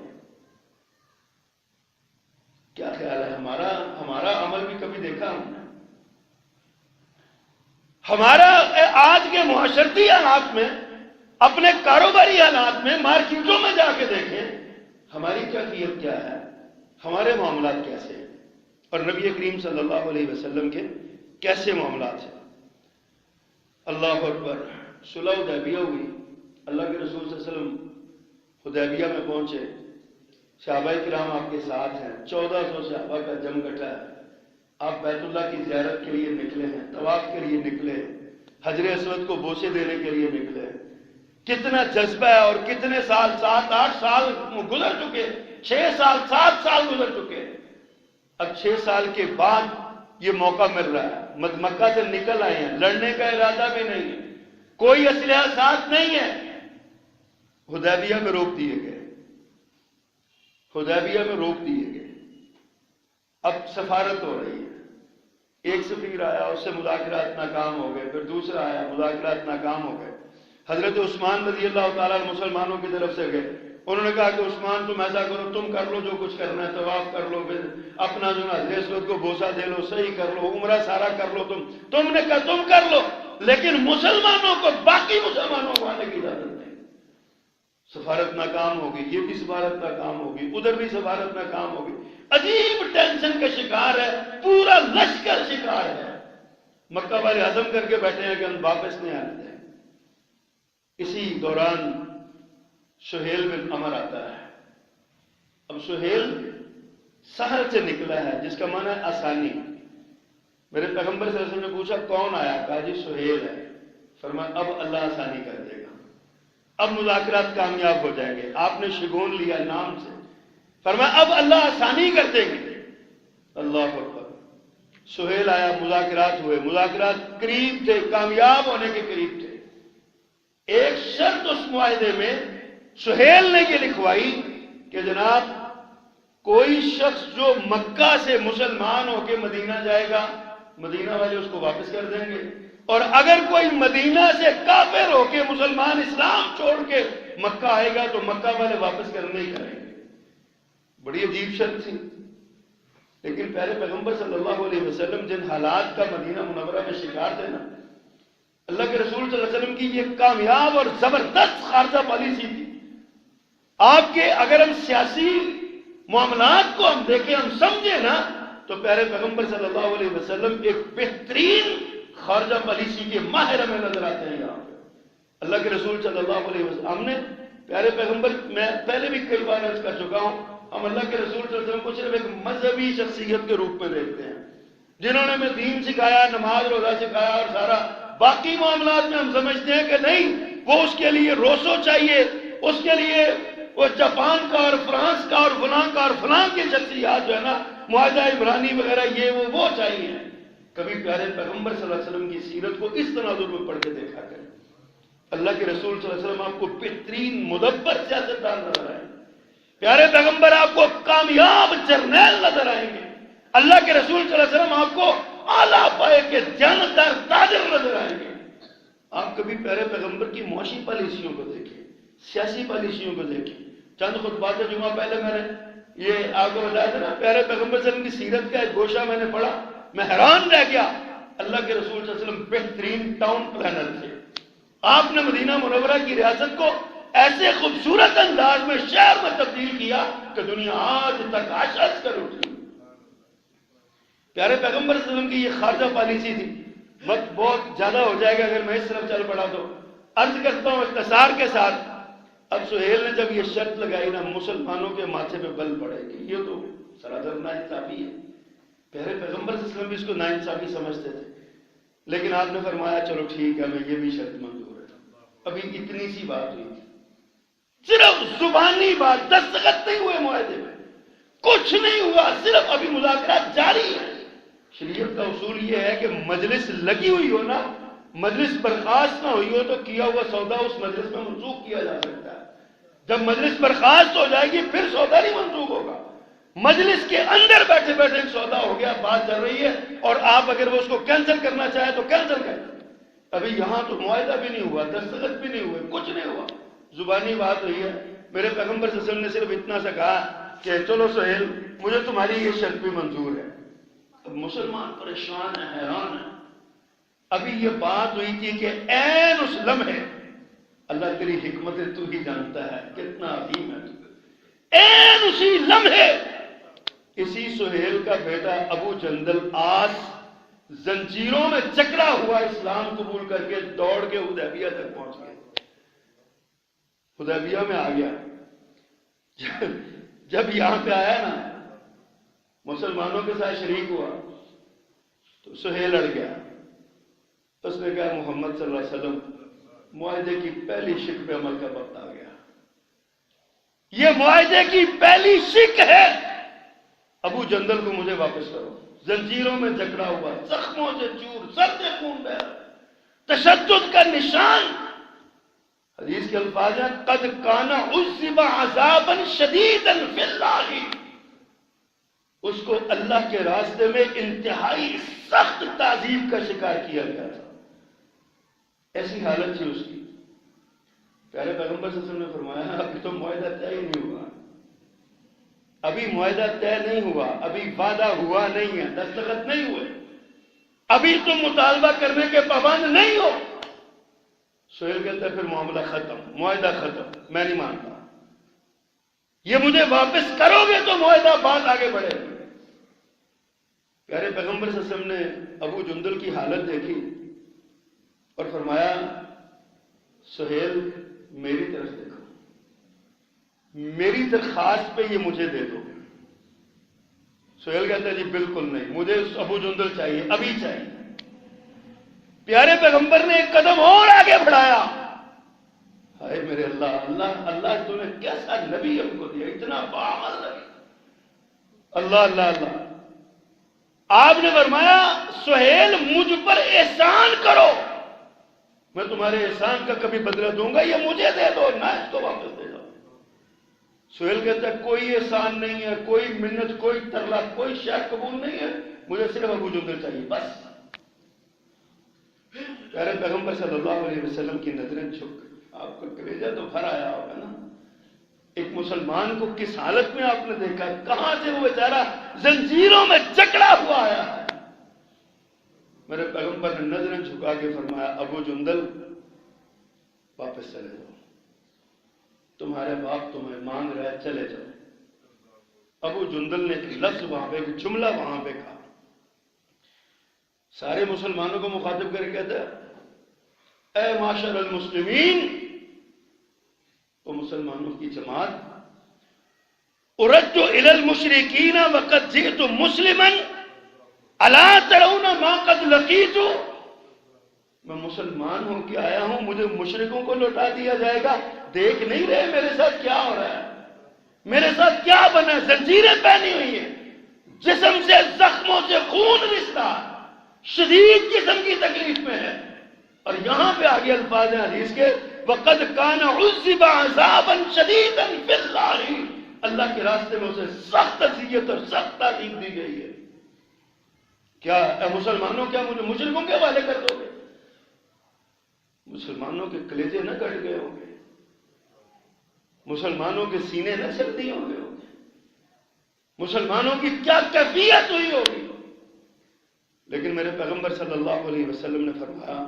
کیا خیال ہے ہمارا عمل بھی کبھی دیکھا ہم نے؟ ہمارا آج کے معاشرتی حالات میں، اپنے کاروباری حالات میں، مارکیٹوں میں جا کے دیکھیں ہماری کیفیت کیا ہے، ہمارے معاملات کیسے ہیں، اور نبی کریم صلی اللہ علیہ وسلم کے کیسے معاملات ہیں۔ اللہ اکبر، صلح حدیبیہ ہوئی، اللہ کے رسول صلی اللہ علیہ وسلم حدیبیہ میں پہنچے، صحابہ کرام آپ کے ساتھ ہیں، 1400 صحابہ کا جم گٹھا ہے، آپ بیت اللہ کی زیارت کے لیے نکلے ہیں، طواف کے لیے نکلے، حجر اسود کو بوسے دینے کے لیے نکلے، کتنا جذبہ ہے، اور کتنے سال، 7-8 سال گزر چکے، 6 سال 7 سال گزر چکے، اب 6 سال کے بعد یہ موقع مل رہا ہے، مکہ سے نکل آئے ہیں، لڑنے کا ارادہ بھی نہیں ہے، کوئی اسلحہ ساتھ نہیں ہے، حدیبیہ میں روک دیے گئے، حدیبیہ میں روک دیے گئے، اب سفارت ہو رہی ہے، ایک سفیر آیا، اس سے مذاکرات ناکام ہو گئے، پھر دوسرا آیا، مذاکرات ناکام ہو گئے، حضرت عثمان رضی اللہ تعالیٰ مسلمانوں کی طرف سے گئے، انہوں نے کہا کہ عثمان تم ایسا کرو، تم کر لو جو کچھ کرنا ہے، طواف کر لو، پھر اپنا جو حجر اسود کو بوسہ دے لو، صحیح کر لو، عمرہ سارا کر لو، تم نے کہا تم کر لو، لیکن مسلمانوں کو، باقی مسلمانوں کو آنے کی اجازت نہیں۔ سفارت ناکام ہوگی، یہ بھی سفارت ناکام ہوگی، ادھر بھی سفارت ناکام ہوگی، عجیب ٹینشن کا شکار ہے، پورا لشکر شکار ہے، مکہ والے عزم کر کے بیٹھے ہیں کہ ہم واپس نہیں آنے دیں۔ اسی دوران سہیل بن عمر آتا ہے، اب سہیل سحر سے نکلا ہے جس کا معنی ہے آسانی، میرے پیغمبر صلی اللہ علیہ وسلم نے پوچھا کون آیا؟ کہا جی سہیل ہے، فرمایا اب اللہ آسانی کر دے گا، اب مذاکرات کامیاب ہو جائیں گے، آپ نے شگون لیا نام سے، فرمایا اب اللہ آسانی کر دیں گے، اللہ اکبر، سہیل آیا، مذاکرات ہوئے، مذاکرات قریب تھے، کامیاب ہونے کے قریب تھے، ایک شرط اس معاہدے میں سہیل نے یہ لکھوائی کہ جناب کوئی شخص جو مکہ سے مسلمان ہو کے مدینہ جائے گا، مدینہ والے اس کو واپس کر دیں گے، اور اگر کوئی مدینہ سے کافر ہو کے مسلمان اسلام چھوڑ کے مکہ آئے گا تو مکہ والے واپس کرنے ہی کریں گے۔ بڑی عجیب شرط تھی، لیکن پہلے پیغمبر صلی اللہ علیہ وسلم جن حالات کا مدینہ منورہ میں شکار تھے نا، اللہ کے رسول صلی اللہ علیہ وسلم کی یہ کامیاب اور زبردست خارجہ پالیسی تھی۔ آپ کے اگر ہم سیاسی معاملات کو ہم دیکھیں، ہم سمجھیں نا، تو پیارے پیغمبر صلی اللہ علیہ وسلم ایک بہترین خارجہ پالیسی کے ماہر ہمیں نظر آتے ہیں یہاں پہ۔ اللہ کے رسول صلی اللہ علیہ وسلم، ہم نے پیارے پیغمبر، میں پہلے بھی کئی بار عرض کر چکا ہوں، ہم اللہ کے رسول صلی اللہ علیہ وسلم کو صرف ایک مذہبی شخصیت کے روپ میں دیکھتے ہیں، جنہوں نے ہمیں دین سکھایا، نماز روزہ سکھایا، اور سارا باقی معاملات میں ہم سمجھتے ہیں کہ نہیں، وہ اس کے لیے روسو چاہیے، اس کے لیے وہ جاپان کا اور فرانس کا اور فلاں کی شخصیات جو ہے نا، معاہدہ عمرانی وغیرہ، یہ وہ چاہیے۔ کبھی پیارے پیغمبر صلی اللہ علیہ وسلم کی سیرت کو اس تناظر میں پڑھ کے دیکھا کریں۔ اللہ کے رسول صلی اللہ علیہ وسلم آپ کو بہترین مدبر سیاستدان نظر آئیں گے، پیارے پیغمبر آپ کو کامیاب جرنیل نظر آئیں گے، اللہ کے رسول صلی اللہ علیہ وسلم آپ کو اعلیٰ پائے کے جاندار تاجر نظر آئیں گے۔ آپ کبھی پیارے پیغمبر کی معاشی پالیسیوں کو دیکھیں، سیاسی پالیسیوں کو دیکھیں۔ چند خطبات جمعہ پہلے میں نے یہ آپ کو بتایا تھا نا، پیارے پیغمبر صلی اللہ علیہ وسلم کی سیرت کا ایک گوشہ میں نے پڑھا، میں حیران رہ گیا۔ اللہ کے رسول صلی اللہ علیہ وسلم بہترین ٹاؤن پلانر تھے، آپ نے مدینہ منورہ کی ریاست کو ایسے خوبصورت انداز میں شہر میں تبدیل کیا کہ دنیا آج تک عشش کر اٹھی۔ پیارے پیغمبر صلی اللہ علیہ وسلم کی یہ خارجہ پالیسی تھی. وقت بہت زیادہ ہو جائے گا اگر میں اس طرف چل پڑا تو عرض کرتا ہوں اختصار کے ساتھ. اب سہیل نے جب یہ شرط لگائی نا مسلمانوں کے ماتھے پہ بل پڑے گی، یہ تو سراسر ناانصافی ہے. پیارے پیغمبر صلی اللہ علیہ وسلم بھی اس کو ناانصافی سمجھتے تھے، لیکن آپ نے فرمایا چلو ٹھیک ہے، میں یہ بھی شرط منظور ہے. ابھی اتنی سی بات ہوئی تھی، صرف زبانی بات، دستخط نہیں ہوئے معاہدے میں، کچھ نہیں ہوا، صرف ابھی مذاکرات جاری ہیں. شریعت کا اصول یہ ہے کہ مجلس لگی ہوئی ہو نا، مجلس برخاست نہ ہوئی ہو تو کیا ہوا سودا اس مجلس میں منسوخ کیا جا سکتا ہے. جب مجلس برخاست ہو جائے گی پھر سودا نہیں منسوخ ہوگا. مجلس کے اندر بیٹھے بیٹھے ایک سودا ہو گیا، بات چل رہی ہے، اور آپ اگر وہ اس کو کینسل کرنا چاہیں تو کینسل کریں. ابھی یہاں تو معاہدہ بھی نہیں ہوا، دستخط بھی نہیں ہوئے، کچھ نہیں ہوا، زبانی بات ہوئی ہے. میرے پیغمبر صلی اللہ علیہ وسلم نے صرف اتنا سا کہا کہ چلو سہیل مجھے تمہاری یہ شرط بھی منظور ہے. اب مسلمان پریشان ہیں، حیران ہیں. ابھی یہ بات ہوئی تھی کہ عین اس لمحے، اللہ تیری حکمتیں تو ہی جانتا ہے کتنا عظیم ہے تو، عین اسی لمحے اسی سہیل کا بیٹا ابو جندل آس زنجیروں میں جکڑا ہوا اسلام قبول کر کے دوڑ کے حدیبیہ تک پہنچ گیا. حدیبیہ میں آ گیا. جب یہاں پہ آیا نا مسلمانوں کے ساتھ شریک ہوا تو سہیل اڑ گیا. اس نے کہا محمد صلی اللہ علیہ وسلم معاہدے کی پہلی شک پہ عمل کا وقت آ گیا. یہ معاہدے کی پہلی شک ہے، ابو جندل کو مجھے واپس کرو. زنجیروں میں جکڑا ہوا، زخموں سے چور، سر سے خون بہہ رہا، تشدد کا نشان. حدیث کے الفاظ ہیں قد کان عذب عذابا شدیدا فی اللہ، اس کو اللہ کے راستے میں انتہائی سخت تعذیب کا شکار کیا گیا تھا. ایسی حالت تھی اس کی. پیارے پیغمبر صلی اللہ علیہ وسلم نے فرمایا ابھی تو معاہدہ طے ہی نہیں ہوا، ابھی معاہدہ طے نہیں ہوا، ابھی وعدہ ہوا نہیں ہے، دستخط نہیں ہوئے، ابھی تم مطالبہ کرنے کے پابند نہیں ہو. سہیل کہتا ہے پھر معاملہ ختم، معاہدہ ختم، میں نہیں مانتا. یہ مجھے واپس کرو گے تو معاہدہ بات آگے بڑھے گی. پیارے پیغمبر صلی اللہ علیہ وسلم نے ابو جندل کی حالت دیکھی اور فرمایا سہیل میری طرف دیکھو، میری درخواست پہ یہ مجھے دے دو. سہیل کہتا ہے جی بالکل نہیں، مجھے ابو جندل چاہیے، ابھی چاہیے. پیارے پیغمبر نے ایک قدم اور آگے بڑھایا. ہائے میرے اللہ، اللہ اللہ تو نے کیسا نبی ہم کو دیا، اتنا باعمل نبی. اللہ اللہ اللہ. آپ نے فرمایا سہیل مجھ پر احسان کرو، میں تمہارے احسان کا کبھی بدلہ دوں گا، یہ مجھے دے دو، نہ اس کو واپس دے دو. سہیل کہتا ہے کوئی احسان نہیں ہے، کوئی منت، کوئی ترلا، کوئی شے قبول نہیں ہے، مجھے صرف ابو جندل چاہیے بس. پیارے پیغمبر صلی اللہ علیہ وسلم کی نظریں جھک گئی. آپ کا کلیجہ تو بھر آیا ہوگا نا. ایک مسلمان کو کس حالت میں آپ نے دیکھا، کہاں سے وہ بیچارہ زنجیروں میں جکڑا ہوا آیا ہے. میرے پیغمبر نے نظریں جھکا کے فرمایا ابو جندل واپس چلے جاؤ، تمہارے باپ تمہیں مانگ رہا ہے، چلے جاؤ. ابو جندل نے ایک لفظ وہاں پہ، ایک جملہ وہاں پہ کہا. سارے مسلمانوں کو مخاطب کر کے کہتا ہے اے معاشر المسلمین، وہ مسلمانوں کی جماعت، اردت الی المشرکین وقد جئت مسلما الا ترون ما قد لقیت. میں مسلمان ہو کے آیا ہوں، مجھے مشرکوں کو لوٹا دیا جائے گا. دیکھ نہیں رہے میرے ساتھ کیا ہو رہا ہے، میرے ساتھ کیا بنا ہے. زنجیریں پہنی ہوئی ہیں، جسم سے زخموں سے خون رستا، شدید قسم کی تکلیف میں ہے. اور یہاں پہ آگے الفاظ ہیں حدیث کے وَقَدْ كَانَ عُذِّبَ عَذَابًا شَدِيدًا فِي اللَّهِ، اللہ کے راستے میں اسے سخت اذیت اور سخت تعذیب دی گئی ہے. کیا اے مسلمانوں، کیا مجھے مشرکوں کے حوالے کر دو گے؟ مسلمانوں کے کلیجے نہ کٹ گئے ہوں گے، مسلمانوں کے سینے نہ چل دیے ہوں گے، مسلمانوں کی کیا کیفیت ہوئی ہوگی. لیکن میرے پیغمبر صلی اللہ علیہ وسلم نے فرمایا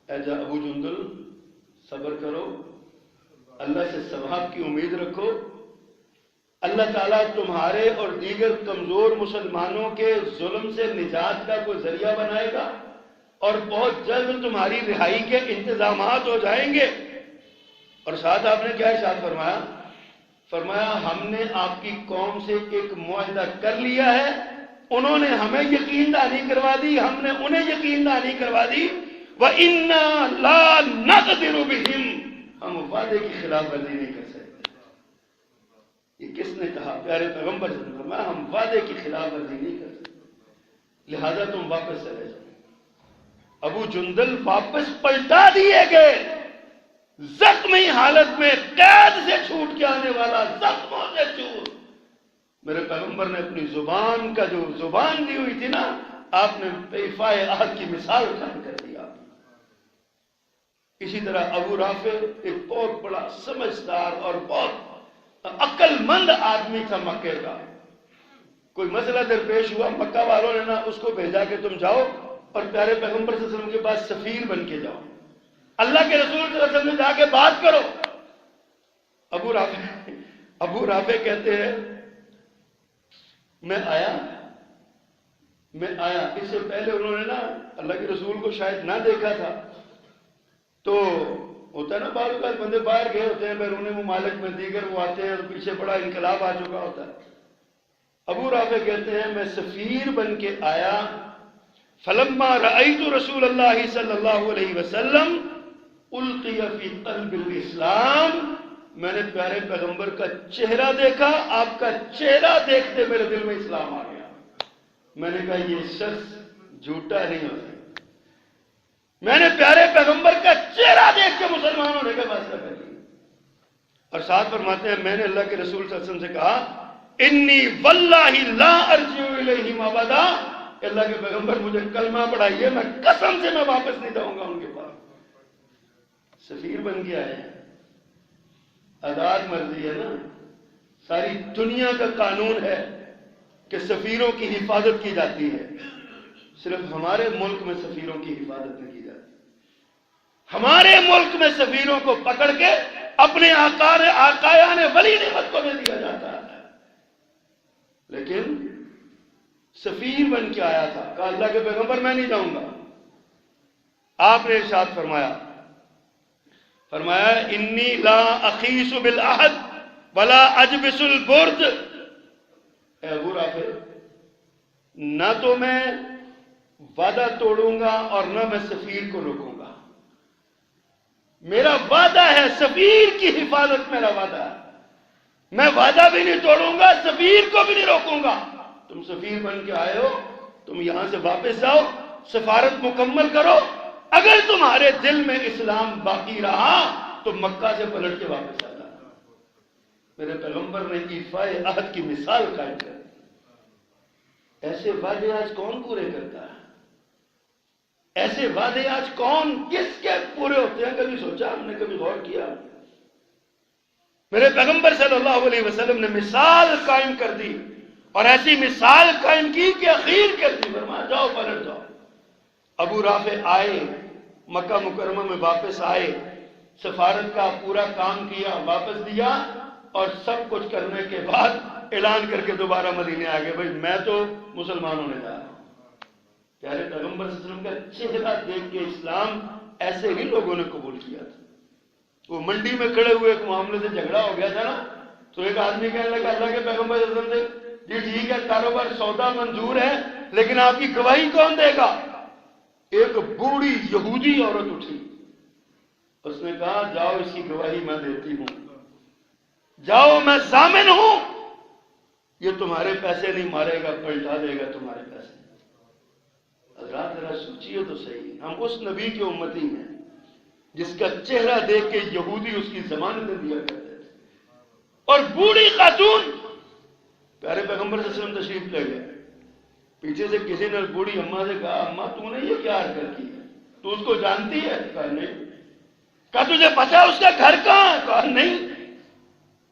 اے جا ابو جندل صبر کرو، اللہ سے ثواب کی امید رکھو. اللہ تعالیٰ تمہارے اور دیگر کمزور مسلمانوں کے ظلم سے نجات کا کوئی ذریعہ بنائے گا اور بہت جلد تمہاری رہائی کے انتظامات ہو جائیں گے۔ اور ساتھ آپ نے کیا ارشاد فرمایا؟ فرمایا ہم نے آپ کی قوم سے ایک معاہدہ کر لیا ہے، انہوں نے ہمیں یقین دہانی کروا دی، ہم نے انہیں یقین دہانی کروا دی۔ وَإِنَّا لَا نَقْدِرُ بِهِمْ، ہم وعدے کی خلاف ورزی نہیں کر سکتے۔ یہ کس نے کہا؟ پیارے پیغمبر صلی اللہ علیہ وسلم، ہم وعدے کی خلاف ورزی نہیں کر سکتے، لہذا تم واپس چلے جاؤ۔ ابو جندل واپس پلٹا دیے گئے، زخمی حالت میں، قید سے چھوٹ کے آنے والا، زخموں سے چھوٹ۔ میرے پیغمبر نے اپنی زبان کا جو زبان دی ہوئی تھی نا، آپ نے وفائے عہد کی مثال قائم کر دیا۔ اسی طرح ابو رافع ایک بہت بڑا سمجھدار اور بہت عقل مند آدمی تھا مکے کا۔ کوئی مسئلہ درپیش ہوا، مکہ والوں نے نا اس کو بھیجا کہ تم جاؤ اور پیارے پیغمبر صلی اللہ علیہ وسلم کے پاس سفیر بن کے جاؤ، اللہ کے رسول صلی اللہ علیہ وسلم نے جا کے بات کرو۔ ابو رافع کہتے ہیں میں آیا، اس سے پہلے انہوں نے نا اللہ کے رسول کو شاید نہ دیکھا تھا، تو ہوتا ہے نا بعض اوقات بندے باہر گئے ہوتے ہیں بیرون ممالک میں، دیگر وہ آتے ہیں اور پیچھے بڑا انقلاب آ چکا ہوتا ہے۔ ابو رافع کہتے ہیں میں سفیر بن کے آیا، فلما رأيت رسول اللہ صلی اللہ علیہ وسلم القی فی قلب الاسلام، میں نے پیارے پیغمبر کا چہرہ دیکھا، آپ کا چہرہ دیکھتے میرے دل میں اسلام آ گیا۔ میں نے کہا یہ شخص جھوٹا نہیں ہو سکتا، میں نے پیارے پیغمبر کا چہرہ دیکھ کے مسلمان ہونے کا فیصلہ کر لیا۔ اور ساتھ فرماتے ہیں میں نے اللہ کے رسول صلی اللہ علیہ وسلم سے کہا انی واللہ لا ارجع الیہم ابدا، اللہ کے پیغمبر مجھے کلمہ پڑھائیے، میں قسم سے میں واپس نہیں جاؤں گا ان کے پاس۔ سفیر بن کے آئے ہیں، آزاد مرضی ہے نا، ساری دنیا کا قانون ہے کہ سفیروں کی حفاظت کی جاتی ہے، صرف ہمارے ملک میں سفیروں کی حفاظت نہیں کی جاتی۔ ہمارے ملک میں سفیروں کو پکڑ کے اپنے آقایان ولی نعمت کو دے دیا جاتا ہے۔ لیکن سفیر بن کے آیا تھا، کہا اللہ کے پیغمبر میں نہیں جاؤں گا۔ آپ نے ارشاد فرمایا انی لا اخیس بالعہد ولا اجبس البرد، اے ابو رافع نہ تو میں وعدہ توڑوں گا اور نہ میں سفیر کو روکوں گا، میرا وعدہ ہے، سفیر کی حفاظت میرا وعدہ ہے، میں وعدہ بھی نہیں توڑوں گا، سفیر کو بھی نہیں روکوں گا۔ تم سفیر بن کے آئے ہو، تم یہاں سے واپس جاؤ، سفارت مکمل کرو، اگر تمہارے دل میں اسلام باقی رہا تو مکہ سے پلٹ کے واپس آ جانا۔ میرے پیغمبر نے ایفائے عہد کی مثال قائم کر دی۔ ایسے وعدے آج کون پورے کرتا ہے؟ ایسے وعدے آج کون کس کے پورے ہوتے ہیں؟ کبھی سوچا ہم نے، کبھی غور کیا؟ میرے پیغمبر صلی اللہ علیہ وسلم نے مثال قائم کر دی، اور ایسی مثال قائم کی کہ اخیر کے دن فرمایا جاؤ پلٹ جاؤ۔ ابو رافع آئے، مکہ مکرمہ میں واپس آئے، سفارت کا پورا کام کیا، واپس دیا، اور سب کچھ کرنے کے بعد اعلان کر کے دوبارہ مدینے آ گئے، بھائی میں تو مسلمان ہونے جا رہا ہوں۔ پیارے پیغمبر صلی اللہ علیہ وسلم کا چہرہ دیکھ کے اسلام ایسے ہی لوگوں نے قبول کیا تھا۔ وہ منڈی میں کھڑے ہوئے ایک معاملے سے جھگڑا ہو گیا تھا نا، تو ایک آدمی کہنے لگا اللہ کے پیغمبر صلی اللہ علیہ وسلم سے جی ٹھیک ہے کاروبار سودا منظور ہے، لیکن آپ کی گواہی کون دے گا؟ ایک بوڑھی یہودی عورت اٹھی، اس نے کہا جاؤ اس کی گواہی میں دیتی ہوں، جاؤ میں ضامن ہوں، یہ تمہارے پیسے نہیں مارے گا، پلٹا دے گا تمہارے پیسے۔ حضرات ذرا سوچیے تو صحیح، ہم اس نبی کی امتی ہیں جس کا چہرہ دیکھ کے یہودی اس کی ضمانتیں دیا کرتے تھے، اور بوڑھی خاتون، پیارے پیغمبر صلی اللہ علیہ وسلم تشریف لے گئے، پیچھے سے کسی نے بوڑھی اماں سے کہا اماں تو نے یہ کیا حرکت کی ہے، تو اس کو جانتی ہے؟ کہا نہیں۔ کہا تجھے پتا اس کا گھر کہاں ہے؟ کہا نہیں۔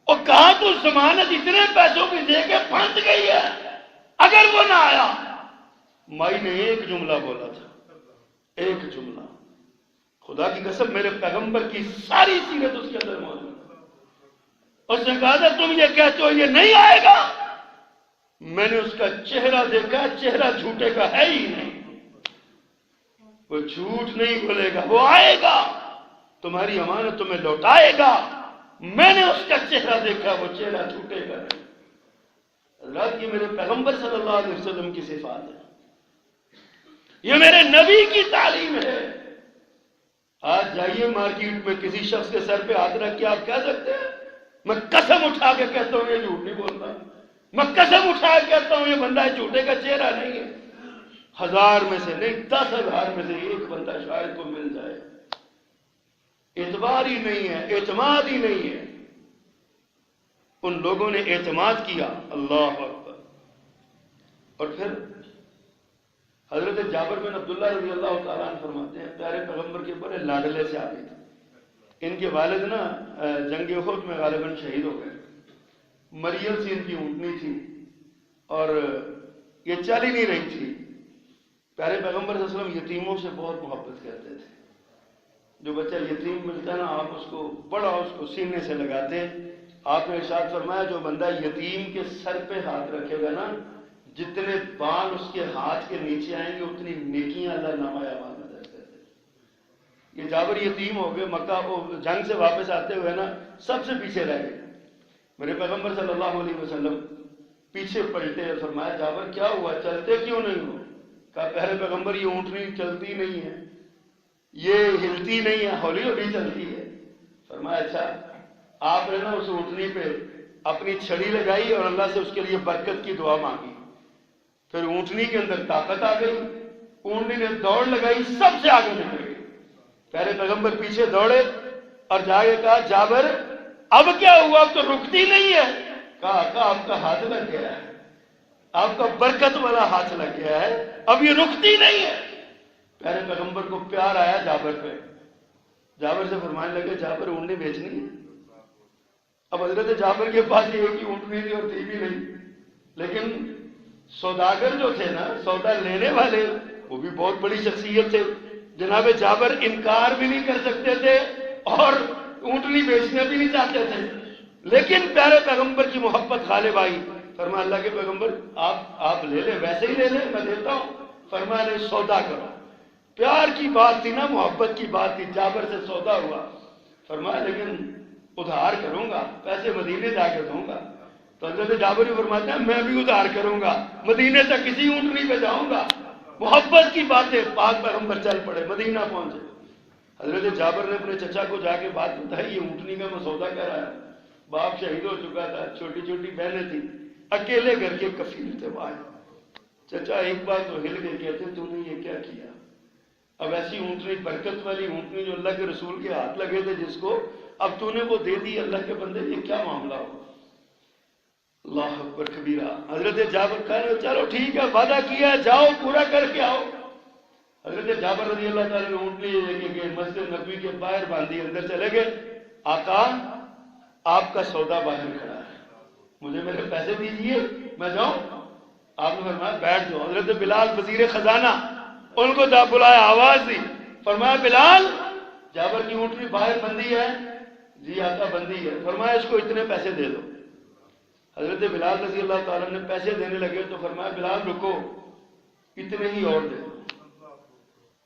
اور کہا تو ضمانت اتنے پیسوں کی دے کے پھنس گئی ہے، اگر وہ نہ آیا۔ مائی نے ایک جملہ بولا تھا، ایک جملہ، خدا کی قسم میرے پیغمبر کی ساری سیرت اس کے اندر موجود ہے۔ اس نے کہا تھا تم یہ کہتے ہو یہ نہیں آئے گا، میں نے اس کا چہرہ دیکھا، چہرہ جھوٹے کا ہے ہی نہیں، وہ جھوٹ نہیں بولے گا، وہ آئے گا، تمہاری امانت تمہیں لوٹائے گا، میں نے اس کا چہرہ دیکھا، وہ چہرہ جھوٹے کا نہیں۔ حضرات یہ میرے پیغمبر صلی اللہ علیہ وسلم کی صفات ہے، یہ میرے نبی کی تعلیم ہے۔ آج جائیے مارکیٹ میں کسی شخص کے سر پہ ہاتھ رکھ کے آپ کہہ سکتے ہیں میں قسم اٹھا کے کہتا ہوں یہ جھوٹ نہیں بولتا، میں قسم اٹھا کے کہتا ہوں یہ بندہ جھوٹے کا چہرہ نہیں ہے۔ 1000 میں سے نہیں، 10,000 میں سے ایک بندہ شاید کو مل جائے۔ اعتبار ہی نہیں ہے، اعتماد ہی نہیں ہے۔ ان لوگوں نے اعتماد کیا، اللہ اکبر۔ اور پھر حضرت جابر بن عبداللہ رضی اللہ تعالیٰ عنہ فرماتے ہیں پیارے پیغمبر کے بڑے لاڈلے سے آتے تھے۔ ان کے والد نا جنگ احد میں غالباً شہید ہو گئے، مریل سی ان کی اونٹنی تھی اور یہ چل ہی نہیں رہی تھی۔ پیارے پیغمبر صلی اللہ علیہ وسلم یتیموں سے بہت محبت کرتے تھے۔ جو بچہ یتیم ملتا ہے نا آپ اس کو بڑا اس کو سینے سے لگاتے ہیں۔ آپ نے ارشاد فرمایا جو بندہ یتیم کے سر پہ ہاتھ رکھے گا نا، جتنے بال اس کے ہاتھ کے نیچے آئیں گے اتنی نیکیاں اللہ نامہ اعمال میں درج کر دے گا۔ یہ جابر یتیم ہو گئے، مکہ جنگ سے واپس آتے ہوئے نا سب سے پیچھے رہ گئے۔ میرے پیغمبر صلی اللہ علیہ وسلم پیچھے پلٹے اور فرمایا جابر کیا ہوا، چلتے کیوں نہیں ہو؟ کہا پیارے پیغمبر یہ اونٹنی چلتی نہیں ہے، یہ ہلتی نہیں ہے، ہولی ہولی چلتی ہے۔ فرمایا اچھا۔ آپ نے نا اس اونٹنی پہ اپنی چھڑی لگائی اور اللہ سے اس کے لیے برکت کی دعا مانگی، پھر اونٹنی کے اندر طاقت آ گئی، اونٹنی نے دوڑ لگائی، سب سے آگے نکل گئی۔ پیارے پیغمبر پیچھے دوڑے اور جا کے کہا جابر اب کیا ہوا، اب تو رکتی نہیں ہے۔ کہا آپ کا ہاتھ لگ گیا ہے، آپ کا برکت والا ہاتھ لگ گیا ہے، اب یہ رکتی نہیں ہے۔ پیارے پیغمبر کو پیار آیا جابر پہ، جابر سے فرمانے لگے جابر اونٹنی بیچنی ہے۔ اب حضرت جابر کے پاس ایک ہی اونٹنی تھی اور تھی بھی نہیں، لیکن سوداگر جو تھے نا، سودا لینے والے، وہ بھی بہت بڑی شخصیت تھے۔ جناب جابر انکار بھی نہیں کر سکتے تھے اور اونٹنی بیچنے بھی نہیں چاہتے تھے، لیکن پیارے پیغمبر کی محبت غالب آئی۔ فرمایا اللہ کے پیغمبر آپ لے لیں، ویسے ہی لے لیں، میں دیتا ہوں۔ فرمایا نہیں، سودا کرو۔ پیار کی بات تھی نا، محبت کی بات تھی، جابر سے سودا ہوا۔ فرمایا لیکن ادھار کروں گا، پیسے مدینے جا کے دوں گا۔ تو حضرت جابر بھی فرماتے ہیں میں بھی ادھار کروں گا، مدینے تک کسی اونٹنی پہ جاؤں گا۔ محبت کی باتیں، پاک پیغمبر چل پڑے، مدینہ پہنچے۔ حضرت جابر نے اپنے چچا کو جا کے بات بتائی، یہ اونٹنی کا میں سودا کر رہا ہے، باپ شہید ہو چکا تھا، چھوٹی چھوٹی بہنیں تھیں، اکیلے گھر کے کفیل تھے وہاں۔ چچا ایک بار تو ہل گئے، کہتے تو نے یہ کیا کیا؟ اب ایسی اونٹنی، برکت والی اونٹنی جو اللہ کے رسول کے ہاتھ لگے تھے جس کو، اب تو نے وہ دے دی، اللہ کے بندے یہ کیا معاملہ ہو؟ اللہ اکبر کبیرہ۔ حضرت جابر کہا چلو ٹھیک ہے، وعدہ کیا ہے، جاؤ پورا کر کے آؤ۔ حضرت جابر رضی اللہ تعالیٰ نے اونٹنی لے کے گئے، مسجد نبوی کے باہر باندھی، اندر چلے گئے۔ آقا آپ کا سودا باہر کھڑا ہے، مجھے میرے پیسے دیجئے، میں جاؤں؟ آپ نے فرمایا بیٹھ جاؤ۔ حضرت بلال وزیر خزانہ ان کو بلایا، آواز دی، فرمایا بلال جابر کی اونٹنی باہر بندھی ہے؟ جی آقا بندھی ہے۔ فرمایا اس کو اتنے پیسے دے دو۔ حضرت بلال رضی اللہ تعالیٰ نے پیسے دینے لگے تو فرمایا بلال رکو، اتنے ہی اور دے دو،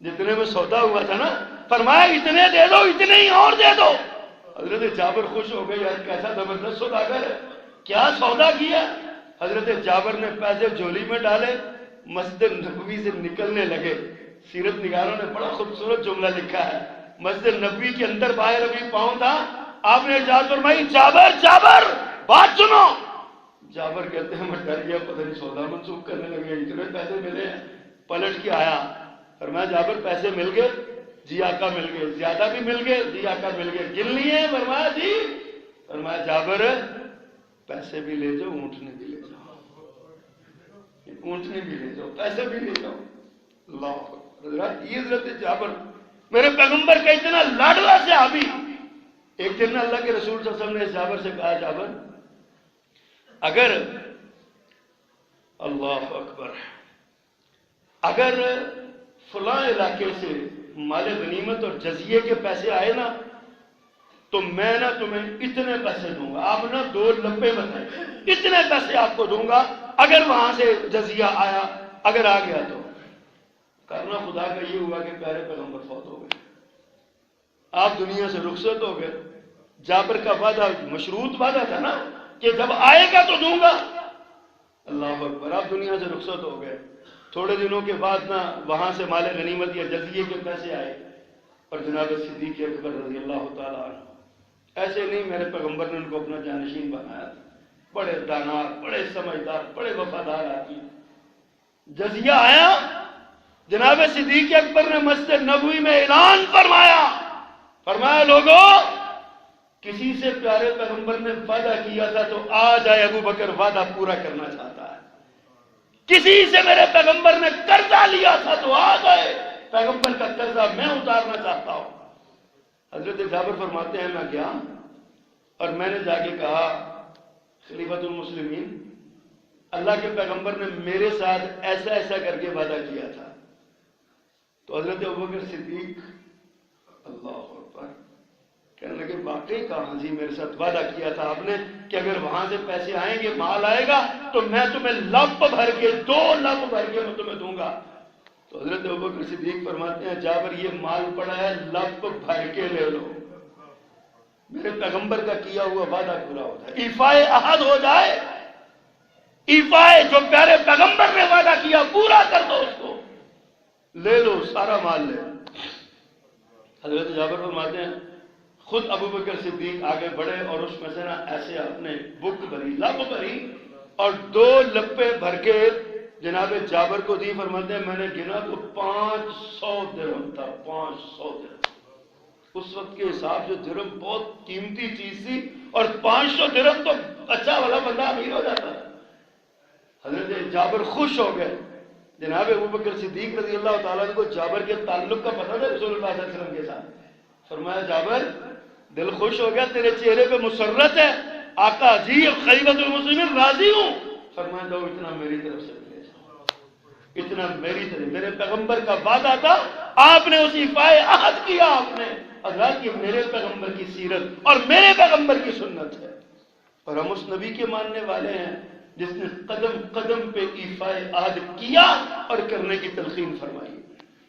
جتنے میں سودا ہوا تھا نا، فرمایا اتنے دے دو، اتنے ہی اور دے دو۔ حضرت جابر خوش ہو گئے، یار کیسا زبردست سوداگر ہے، کیا سودا کیا۔ حضرت جابر نے پیسے جھولی میں ڈالے، مسجد نبوی سے نکلنے لگے۔ سیرت نگاروں نے بڑا خوبصورت جملہ لکھا ہے، مسجد نبوی کے اندر باہر ابھی پاؤں تھا، آپ نے ارشاد فرمائی جابر جابر بات سنو۔ جابر کہتے ہیں میں ڈر گیا، پتہ نہیں سودا منسوخ کرنے لگے، اتنے پیسے ملے ہیں۔ پلٹ کے آیا، فرمایا جابر پیسے مل گئے؟ جی آقا مل گئے۔ زیادہ بھی مل گئے؟ جی آقا مل گئے۔ گن لیے؟ فرمایا جی۔ فرمایا جابر پیسے بھی لے جاؤ، اونٹنی بھی لے جاؤ، اونٹنی بھی لے جاؤ، پیسے بھی لے جاؤ۔ اللہ حضرت، یہ حضرت جابر میرے پیغمبر کا اتنا لاڈلا صحابی۔ ایک دن اللہ کے رسول صلی اللہ علیہ وسلم نے جابر سے کہا جابر اگر، اللہ اکبر، اگر فلاں علاقے سے مال غنیمت اور جزیے کے پیسے آئے نا تو میں نہ تمہیں اتنے پیسے دوں گا. آپ نے 2 لمبے بتائے, اتنے پیسے آپ کو دوں گا اگر وہاں سے جزیہ آیا, اگر آ گیا تو. کرنا خدا کا یہ ہوا کہ پیارے پیغمبر فوت ہو گئے, آپ دنیا سے رخصت ہو گئے. جابر کا وعدہ مشروط وعدہ تھا نا کہ جب آئے گا تو دوں گا. اللہ اکبر, آپ دنیا سے رخصت ہو گئے. تھوڑے دنوں کے بعد نا وہاں سے مال غنیمت یا جزیے کے پیسے آئے, اور جناب صدیق اکبر رضی اللہ تعالیٰ عنہ, ایسے نہیں میرے پیغمبر نے ان کو اپنا جانشین بنایا تھا, بڑے دانار, بڑے سمجھدار, بڑے وفادار آدمی. جزیہ آیا, جناب صدیق اکبر نے مسجد نبوی میں اعلان فرمایا لوگوں, کسی سے پیارے پیغمبر نے وعدہ کیا تھا تو آ جائے ابو بکر وعدہ پورا کرنا چاہتا ہے. کسی سے میرے پیغمبر نے قرضہ لیا تھا تو آ جائے, پیغمبر کا قرضہ میں اتارنا چاہتا ہوں. حضرت جابر فرماتے ہیں میں گیا اور میں نے جا کے کہا خلیفۃ المسلمین, اللہ کے پیغمبر نے میرے ساتھ ایسا ایسا کر کے وعدہ کیا تھا. تو حضرت ابوبکر صدیق اللہ اکبر کہنے لگے واقعی کہا جی میرے ساتھ وعدہ کیا تھا آپ نے کہ اگر وہاں سے پیسے آئیں گے, مال آئے گا تو میں تمہیں لب بھر کے 2 لب بھر کے میں تمہیں دوں گا. تو حضرت ابوبکر صدیق فرماتے ہیں جابر یہ مال پڑا ہے, لب بھر کے لے لو, میرے پیغمبر کا کیا ہوا وعدہ پورا ہوتا ہے. ایفائے عہد ہو جائے, ایفائے جو پیارے پیغمبر نے وعدہ کیا پورا کر دو, اس کو لے لو, سارا مال لے لو. حضرت جابر فرماتے ہیں خود ابوبکر صدیق آگے بڑھے اور اس میں سے نا ایسے اپنے بک بھری, لب بھری اور 2 لپے بھر کے جناب جابر کو دی. فرماتے ہیں میں نے گنا تو 500 درہم تھا, 500 درہم. اس وقت کے حساب سے درہم بہت قیمتی چیز تھی, اور 500 درہم تو اچھا والا بندہ امیر ہو جاتا. حضرت جابر خوش ہو گئے. جناب ابوبکر صدیق رضی اللہ تعالیٰ کو جابر کے تعلق کا پتہ تھا رسول اللہ صلی اللہ علیہ وسلم کے ساتھ. فرمایا جابر دل خوش ہو گیا, تیرے چہرے پہ مسرت ہے, آقا جی خلیفۃ المسلمین راضی ہوں. فرمایا جاؤ اتنا میری طرف سے لے جاؤ, اتنا میری طرف, میرے پیغمبر کا وعدہ تھا, آپ نے اسی ایفائے عہد کیا. آپ نے حضرات یہ میرے پیغمبر کی سیرت اور میرے پیغمبر کی سنت ہے, اور ہم اس نبی کے ماننے والے ہیں جس نے قدم قدم پہ ایفائے عہد کیا اور کرنے کی تلقین فرمائی.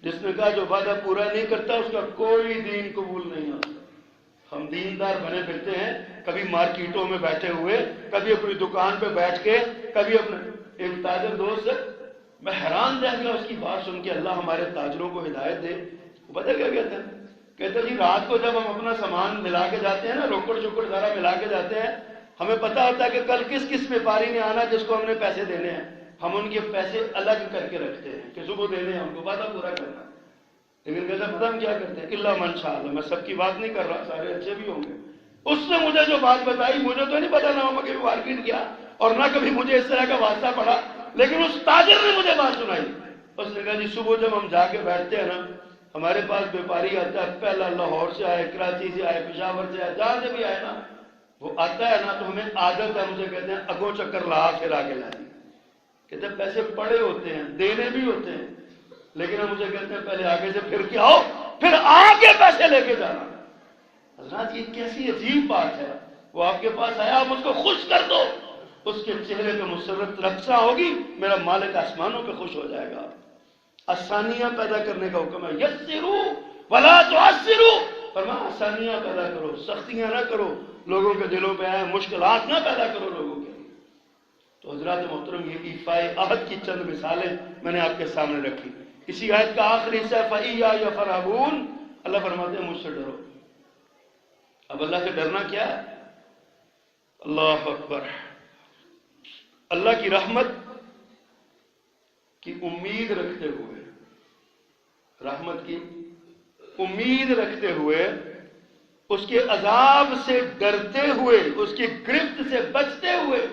جس نے کہا جو وعدہ پورا نہیں کرتا اس کا کوئی دین قبول نہیں ہوتا. ہم دیندار بنے پھرتے ہیں, کبھی مارکیٹوں میں بیٹھے ہوئے, کبھی اپنی دکان پہ بیٹھ کے, کبھی اپنے ایک تاجر دوست ہے, میں حیران رہ گیا اس کی بات سن کے, اللہ ہمارے تاجروں کو ہدایت دے. وہ پتہ کیا کہتے ہیں, کہتے جی رات کو جب ہم اپنا سامان ملا کے جاتے ہیں نا, روکڑ چکڑ سارا ملا کے جاتے ہیں, ہمیں پتہ ہوتا ہے کہ کل کس کس ویپاری نے آنا جس کو ہم نے پیسے دینے ہیں, ہم ان کے پیسے الگ کر کے رکھتے ہیں کہ صبح دینے ہیں ان کو, وعدہ پورا کرنا. لیکن کہتے ہیں پتہ ہم کیا کرتے ہیں, اللہ من شاء اللہ, میں سب کی بات نہیں کر رہا, سارے اچھے بھی ہوں گے. اس نے مجھے جو بات بتائی, مجھے تو نہیں پتا, نہ میں کبھی مارکیٹ گیا اور نہ کبھی مجھے اس طرح کا واسطہ پڑا, لیکن اس تاجر نے مجھے بات سنائی. اس نے کہا جی صبح جب ہم جا کے بیٹھتے ہیں نا, ہمارے پاس ویپاری آتا ہے, پہلا لاہور سے آئے, کراچی سے آئے, پشاور سے آئے, جہاں سے بھی آئے نا, وہ آتا ہے نا تو ہمیں عادت ہے, مجھے کہتے ہیں اگو چکر لا پھر آگے لائیں. کہتے ہیں پیسے پڑے ہوتے ہیں, دینے بھی ہوتے ہیں, لیکن ہم مجھے کہتے ہیں پہلے آگے سے پھر کے آؤ, پھر آگے پیسے لے کے جانا. حضرات یہ کیسی عجیب بات ہے, وہ آپ کے پاس آیا, آپ اس کو خوش کر دو, اس کے چہرے پہ مسرت رقصہ ہوگی, میرا مالک آسمانوں پہ خوش ہو جائے گا. آسانیاں پیدا کرنے کا حکم ہے, یسرو ولا تعسرو, فرمایا آسانیاں پیدا کرو, سختیاں نہ کرو, لوگوں کے دلوں پہ آئے مشکلات نہ پیدا کرو لوگوں کے. تو حضرات محترم یہ ایفائے عہد کی چند مثالیں میں نے آپ کے سامنے رکھی. اسی آیت کا آخری حصہ فَإِيَّايَ فَارْهَبُونِ, اللہ فرماتے ہیں مجھ سے ڈرو. اب اللہ سے ڈرنا کیا ہے؟ اللہ اکبر, اللہ کی رحمت کی امید رکھتے ہوئے, رحمت کی امید رکھتے ہوئے, اس کے عذاب سے ڈرتے ہوئے, اس کی گرفت سے بچتے ہوئے,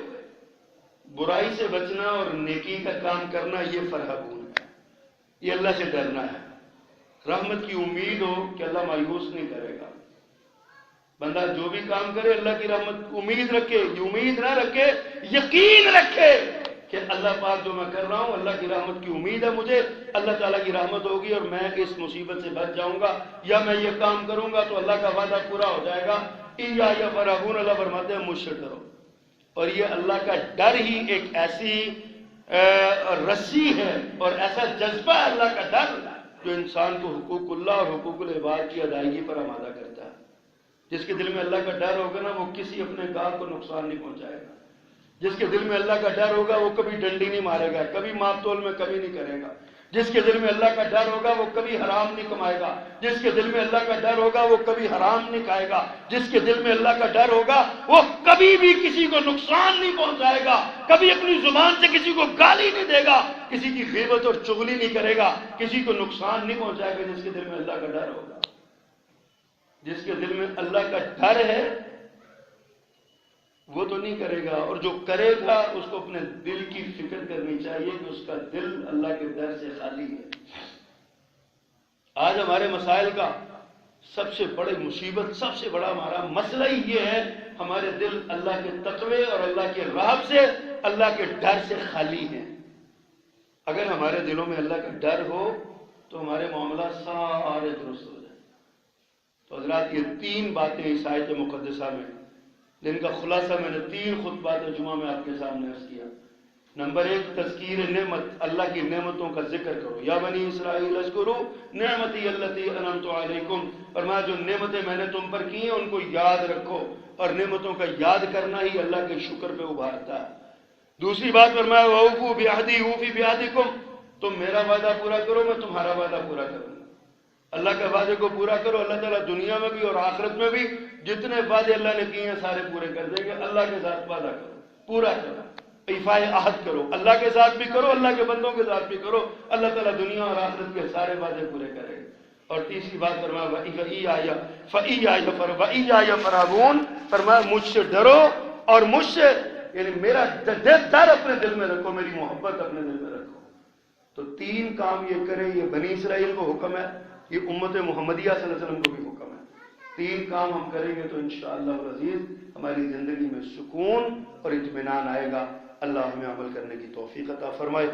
برائی سے بچنا اور نیکی کا کام کرنا, یہ فرحبون ہے, یہ اللہ سے ڈرنا ہے. رحمت کی امید ہو کہ اللہ مایوس نہیں کرے گا. بندہ جو بھی کام کرے اللہ کی رحمت امید رکھے, یہ امید نہ رکھے, یقین رکھے کہ اللہ پاک جو میں کر رہا ہوں اللہ کی رحمت کی امید ہے مجھے، اللہ تعالیٰ کی رحمت ہوگی اور میں اس مصیبت سے بچ جاؤں گا، یا میں یہ کام کروں گا تو اللہ کا وعدہ پورا ہو جائے گا۔ ایایا فرغون، اللہ فرماتے ہیں مجھ سے ڈرو۔ اور یہ اللہ کا ڈر ہی ایک ایسی رسی ہے اور ایسا جذبہ ہے اللہ کا ڈر جو انسان کو حقوق اللہ اور حقوق العباد کی ادائیگی پر آمادہ کرتا ہے۔ جس کے دل میں اللہ کا ڈر ہوگا نا وہ کسی اپنے گاہ کو نقصان نہیں پہنچائے گا۔ جس کے دل میں اللہ کا ڈر ہوگا وہ کبھی ڈنڈی نہیں مارے گا، کبھی ماپ تول میں کمی نہیں کرے گا۔ جس کے دل میں اللہ کا ڈر ہوگا وہ کبھی حرام نہیں کمائے گا۔ جس کے دل میں اللہ کا ڈر ہوگا وہ کبھی حرام نہیں کھائے گا۔ جس کے دل میں اللہ کا ڈر ہوگا وہ کبھی بھی کسی کو نقصان نہیں پہنچائے گا، کبھی اپنی زبان سے کسی کو گالی نہیں دے گا، کسی کی غیبت اور چغلی نہیں کرے گا، کسی کو نقصان نہیں پہنچائے گا جس کے دل میں اللہ کا ڈر ہوگا۔ جس کے دل میں اللہ کا ڈر ہے وہ تو نہیں کرے گا، اور جو کرے گا اس کو اپنے دل کی فکر کرنی چاہیے کہ اس کا دل اللہ کے ڈر سے خالی ہے۔ آج ہمارے مسائل کا سب سے بڑی مصیبت، سب سے بڑا ہمارا مسئلہ ہی یہ ہے، ہمارے دل اللہ کے تقوی اور اللہ کے رحم سے، اللہ کے ڈر سے خالی ہیں۔ اگر ہمارے دلوں میں اللہ کا ڈر ہو تو ہمارے معاملات سارے درست ہو جائیں۔ تو حضرات یہ 3 باتیں اس آیت مقدسہ میں، جن کا خلاصہ میں نے 3 خطبات جمعہ میں آپ کے سامنے عرض کیا۔ نمبر 1 تذکیر نعمت، اللہ کی نعمتوں کا ذکر کرو۔ یا بنی اسرائیل اذکروا نعمتی التی انعمت علیکم، فرمایا جو نعمتیں میں نے تم پر کی ہیں ان کو یاد رکھو، اور نعمتوں کا یاد کرنا ہی اللہ کے شکر پہ ابھارتا ہے۔ دوسری بات فرمایا وَأَوْفُوا بِعَهْدِي أُوفِ بِعَهْدِكُمْ، تم میرا وعدہ پورا کرو میں تمہارا وعدہ پورا کروں گا۔ اللہ کے وعدے کو پورا کرو، اللہ تعالیٰ دنیا میں بھی اور آخرت میں بھی جتنے وعدے اللہ نے کیے ہیں سارے پورے کر دیں گے۔ اللہ کے ساتھ وعدہ کرو، پورا کرو، ایفائے عہد کرو، اللہ کے ساتھ بھی کرو، اللہ کے بندوں کے ساتھ بھی کرو، اللہ تعالیٰ دنیا اور آخرت کے سارے وعدے پورے کرے گا۔ اور تیسری بات فرمایا وَإِيَّايَ فَارْهَبُونِ، فرمایا مجھ سے ڈرو اور مجھ سے یعنی میرا ڈر اپنے دل میں رکھو، میری محبت اپنے دل میں رکھو۔ تو 3 کام یہ کرے، یہ بنی اسرائیل کو حکم ہے، یہ امت محمدیہ صلی اللہ علیہ وسلم کو بھی حکم ہے۔ 3 کام ہم کریں گے تو انشاءاللہ العزیز ہماری زندگی میں سکون اور اطمینان آئے گا۔ اللہ ہمیں عمل کرنے کی توفیق عطا فرمائے۔